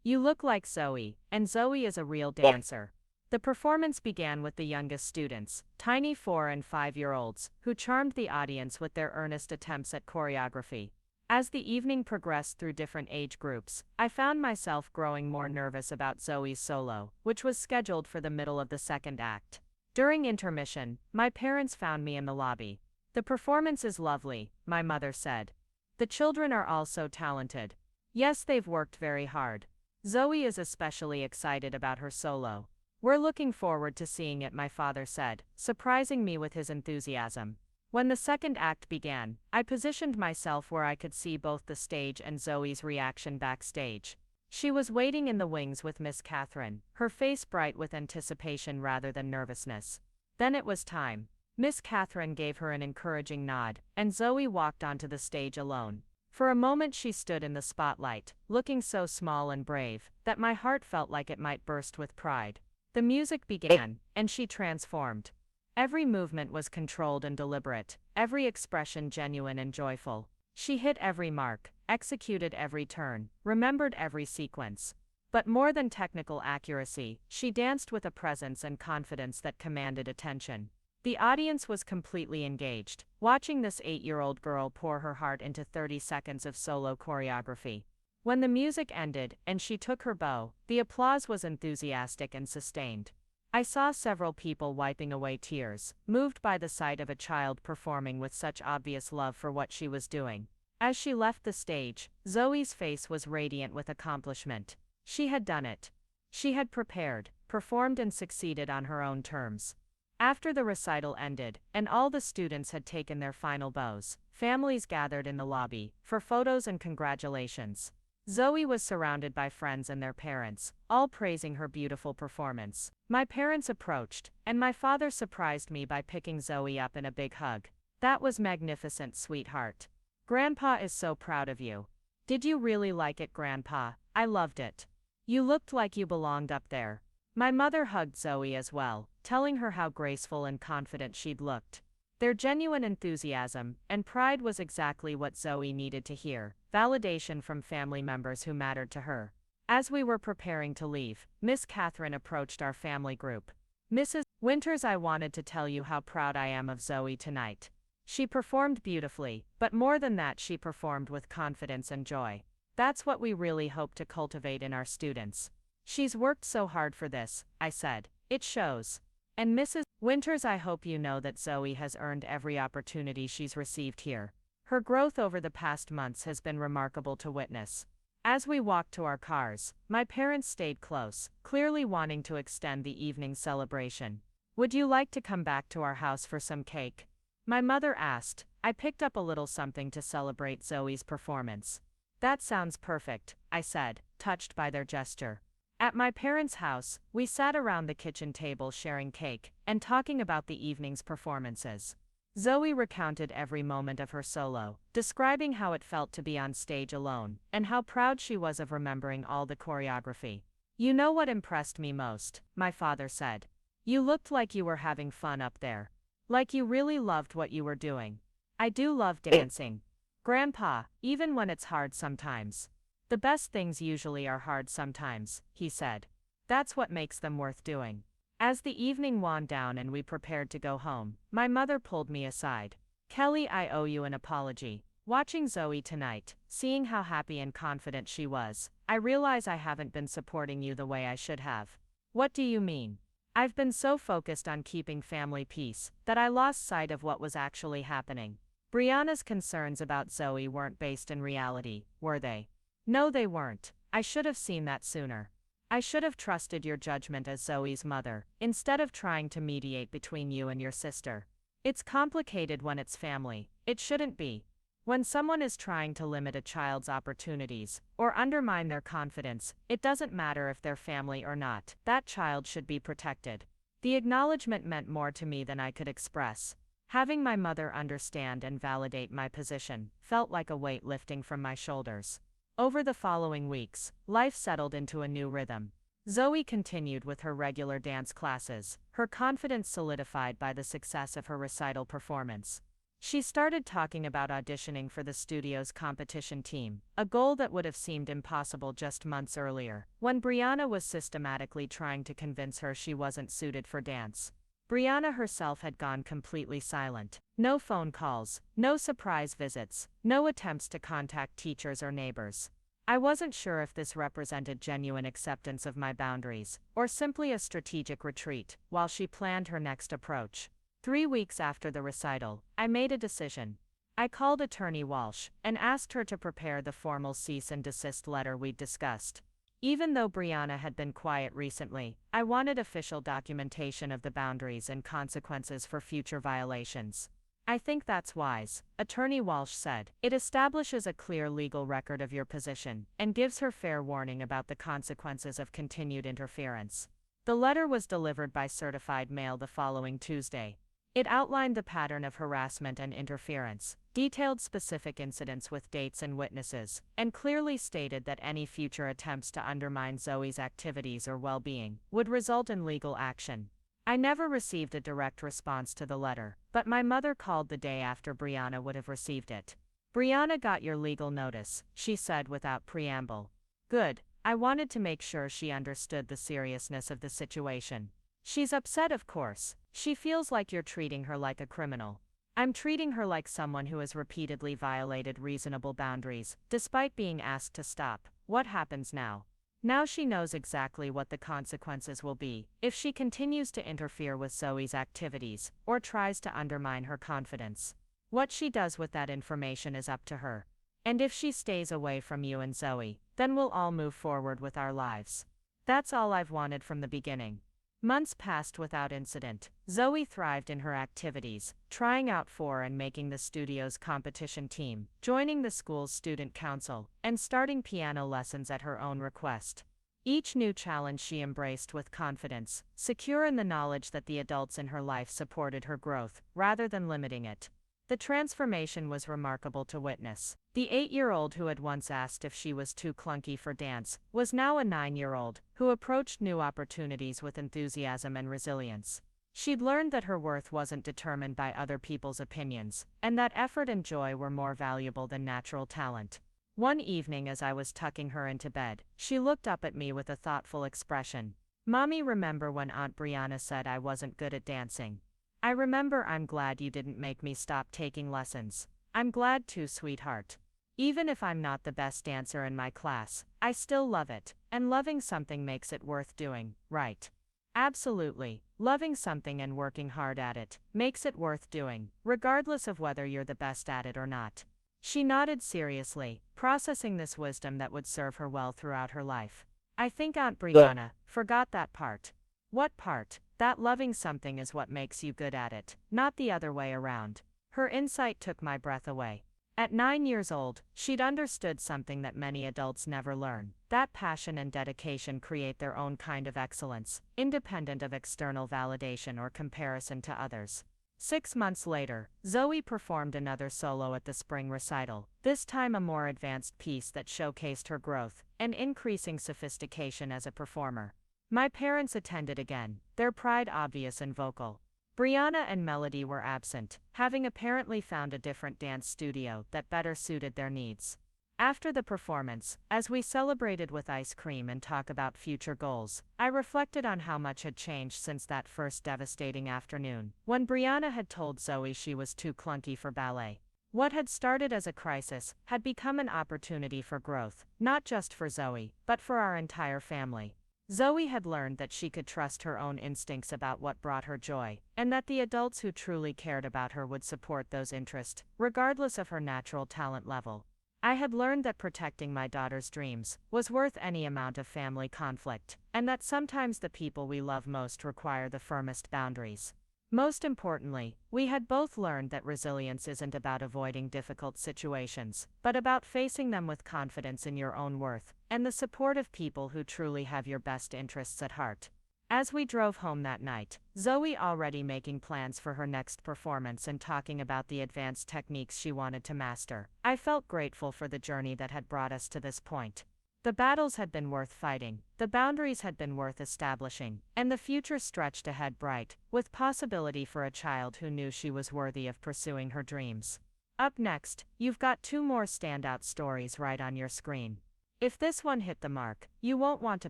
A: You look like Zoe, and Zoe is a real dancer. The performance began with the youngest students, tiny 4- and 5-year-olds, who charmed the audience with their earnest attempts at choreography. As the evening progressed through different age groups, I found myself growing more nervous about Zoe's solo, which was scheduled for the middle of the second act. During intermission, my parents found me in the lobby. The performance is lovely, my mother said. The children are all so talented. Yes, they've worked very hard. Zoe is especially excited about her solo. We're looking forward to seeing it, my father said, surprising me with his enthusiasm. When the second act began, I positioned myself where I could see both the stage and Zoe's reaction backstage. She was waiting in the wings with Miss Catherine, her face bright with anticipation rather than nervousness. Then it was time. Miss Catherine gave her an encouraging nod, and Zoe walked onto the stage alone. For a moment she stood in the spotlight, looking so small and brave, that my heart felt like it might burst with pride. The music began, and she transformed. Every movement was controlled and deliberate, every expression genuine and joyful. She hit every mark, executed every turn, remembered every sequence. But more than technical accuracy, she danced with a presence and confidence that commanded attention. The audience was completely engaged, watching this 8-year-old girl pour her heart into 30 seconds of solo choreography. When the music ended and she took her bow, the applause was enthusiastic and sustained. I saw several people wiping away tears, moved by the sight of a child performing with such obvious love for what she was doing. As she left the stage, Zoe's face was radiant with accomplishment. She had done it. She had prepared, performed and succeeded on her own terms. After the recital ended, and all the students had taken their final bows, families gathered in the lobby for photos and congratulations. Zoe was surrounded by friends and their parents, all praising her beautiful performance. My parents approached, and my father surprised me by picking Zoe up in a big hug. "That was magnificent, sweetheart. Grandpa is so proud of you." "Did you really like it, Grandpa?" "I loved it. You looked like you belonged up there." My mother hugged Zoe as well, telling her how graceful and confident she'd looked. Their genuine enthusiasm and pride was exactly what Zoe needed to hear, validation from family members who mattered to her. As we were preparing to leave, Miss Catherine approached our family group. "Mrs. Winters, I wanted to tell you how proud I am of Zoe tonight. She performed beautifully, but more than that, she performed with confidence and joy. That's what we really hope to cultivate in our students. She's worked so hard for this," I said. "It shows. And Mrs. Winters, I hope you know that Zoe has earned every opportunity she's received here. Her growth over the past months has been remarkable to witness." As we walked to our cars, my parents stayed close, clearly wanting to extend the evening celebration. "Would you like to come back to our house for some cake?" my mother asked. I picked up a little something to celebrate Zoe's performance. "That sounds perfect," I said, touched by their gesture. At my parents' house, we sat around the kitchen table sharing cake and talking about the evening's performances. Zoe recounted every moment of her solo, describing how it felt to be on stage alone, and how proud she was of remembering all the choreography. "You know what impressed me most?" my father said. "You looked like you were having fun up there. Like you really loved what you were doing." "I do love dancing, Grandpa, even when it's hard sometimes." "The best things usually are hard sometimes," he said. "That's what makes them worth doing." As the evening wound down and we prepared to go home, my mother pulled me aside. "Kellie, I owe you an apology. Watching Zoe tonight, seeing how happy and confident she was, I realize I haven't been supporting you the way I should have." "What do you mean?" "I've been so focused on keeping family peace that I lost sight of what was actually happening." Briana's concerns about Zoe weren't based in reality, were they? "No, they weren't. I should have seen that sooner. I should have trusted your judgment as Zoe's mother, instead of trying to mediate between you and your sister. It's complicated when it's family. It shouldn't be. When someone is trying to limit a child's opportunities or undermine their confidence, it doesn't matter if they're family or not. That child should be protected." The acknowledgement meant more to me than I could express. Having my mother understand and validate my position felt like a weight lifting from my shoulders. Over the following weeks, life settled into a new rhythm. Zoe continued with her regular dance classes, her confidence solidified by the success of her recital performance. She started talking about auditioning for the studio's competition team, a goal that would have seemed impossible just months earlier, when Briana was systematically trying to convince her she wasn't suited for dance. Briana herself had gone completely silent. No phone calls, no surprise visits, no attempts to contact teachers or neighbors. I wasn't sure if this represented genuine acceptance of my boundaries, or simply a strategic retreat, while she planned her next approach. 3 weeks after the recital, I made a decision. I called Attorney Walsh and asked her to prepare the formal cease and desist letter we'd discussed. Even though Briana had been quiet recently, I wanted official documentation of the boundaries and consequences for future violations. "I think that's wise," Attorney Walsh said. "It establishes a clear legal record of your position and gives her fair warning about the consequences of continued interference." The letter was delivered by certified mail the following Tuesday. It outlined the pattern of harassment and interference, detailed specific incidents with dates and witnesses, and clearly stated that any future attempts to undermine Zoe's activities or well-being would result in legal action. I never received a direct response to the letter, but my mother called the day after Briana would have received it. "Briana got your legal notice," she said without preamble. "Good. I wanted to make sure she understood the seriousness of the situation." She's upset, of course. She feels like you're treating her like a criminal. I'm treating her like someone who has repeatedly violated reasonable boundaries, despite being asked to stop. What happens now? Now she knows exactly what the consequences will be if she continues to interfere with Zoe's activities or tries to undermine her confidence. What she does with that information is up to her. And if she stays away from you and Zoe, then we'll all move forward with our lives. That's all I've wanted from the beginning. Months passed without incident. Zoe thrived in her activities, trying out for and making the studio's competition team, joining the school's student council, and starting piano lessons at her own request. Each new challenge she embraced with confidence, secure in the knowledge that the adults in her life supported her growth, rather than limiting it. The transformation was remarkable to witness. The 8-year-old who had once asked if she was too clunky for dance was now a 9-year-old who approached new opportunities with enthusiasm and resilience. She'd learned that her worth wasn't determined by other people's opinions, and that effort and joy were more valuable than natural talent. One evening as I was tucking her into bed, she looked up at me with a thoughtful expression. "Mommy, remember when Aunt Briana said I wasn't good at dancing? I remember. I'm glad you didn't make me stop taking lessons." "I'm glad too, sweetheart. Even if I'm not the best dancer in my class, I still love it, and loving something makes it worth doing, right?" "Absolutely. Loving something and working hard at it makes it worth doing, regardless of whether you're the best at it or not." She nodded seriously, processing this wisdom that would serve her well throughout her life. I think Aunt Briana forgot that part. What part? That loving something is what makes you good at it, not the other way around. Her insight took my breath away. At 9 years old, she'd understood something that many adults never learn: that passion and dedication create their own kind of excellence, independent of external validation or comparison to others. 6 months later, Zoe performed another solo at the spring recital, this time a more advanced piece that showcased her growth and increasing sophistication as a performer. My parents attended again, their pride obvious and vocal. Briana and Melody were absent, having apparently found a different dance studio that better suited their needs. After the performance, as we celebrated with ice cream and talked about future goals, I reflected on how much had changed since that first devastating afternoon, when Briana had told Zoe she was too clunky for ballet. What had started as a crisis had become an opportunity for growth, not just for Zoe, but for our entire family. Zoe had learned that she could trust her own instincts about what brought her joy, and that the adults who truly cared about her would support those interests, regardless of her natural talent level. I had learned that protecting my daughter's dreams was worth any amount of family conflict, and that sometimes the people we love most require the firmest boundaries. Most importantly, we had both learned that resilience isn't about avoiding difficult situations, but about facing them with confidence in your own worth and the support of people who truly have your best interests at heart. As we drove home that night, Zoe already making plans for her next performance and talking about the advanced techniques she wanted to master, I felt grateful for the journey that had brought us to this point. The battles had been worth fighting, the boundaries had been worth establishing, and the future stretched ahead bright, with possibility for a child who knew she was worthy of pursuing her dreams. Up next, you've got 2 more standout stories right on your screen. If this one hit the mark, you won't want to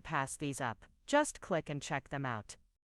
A: pass these up. Just click and check them out.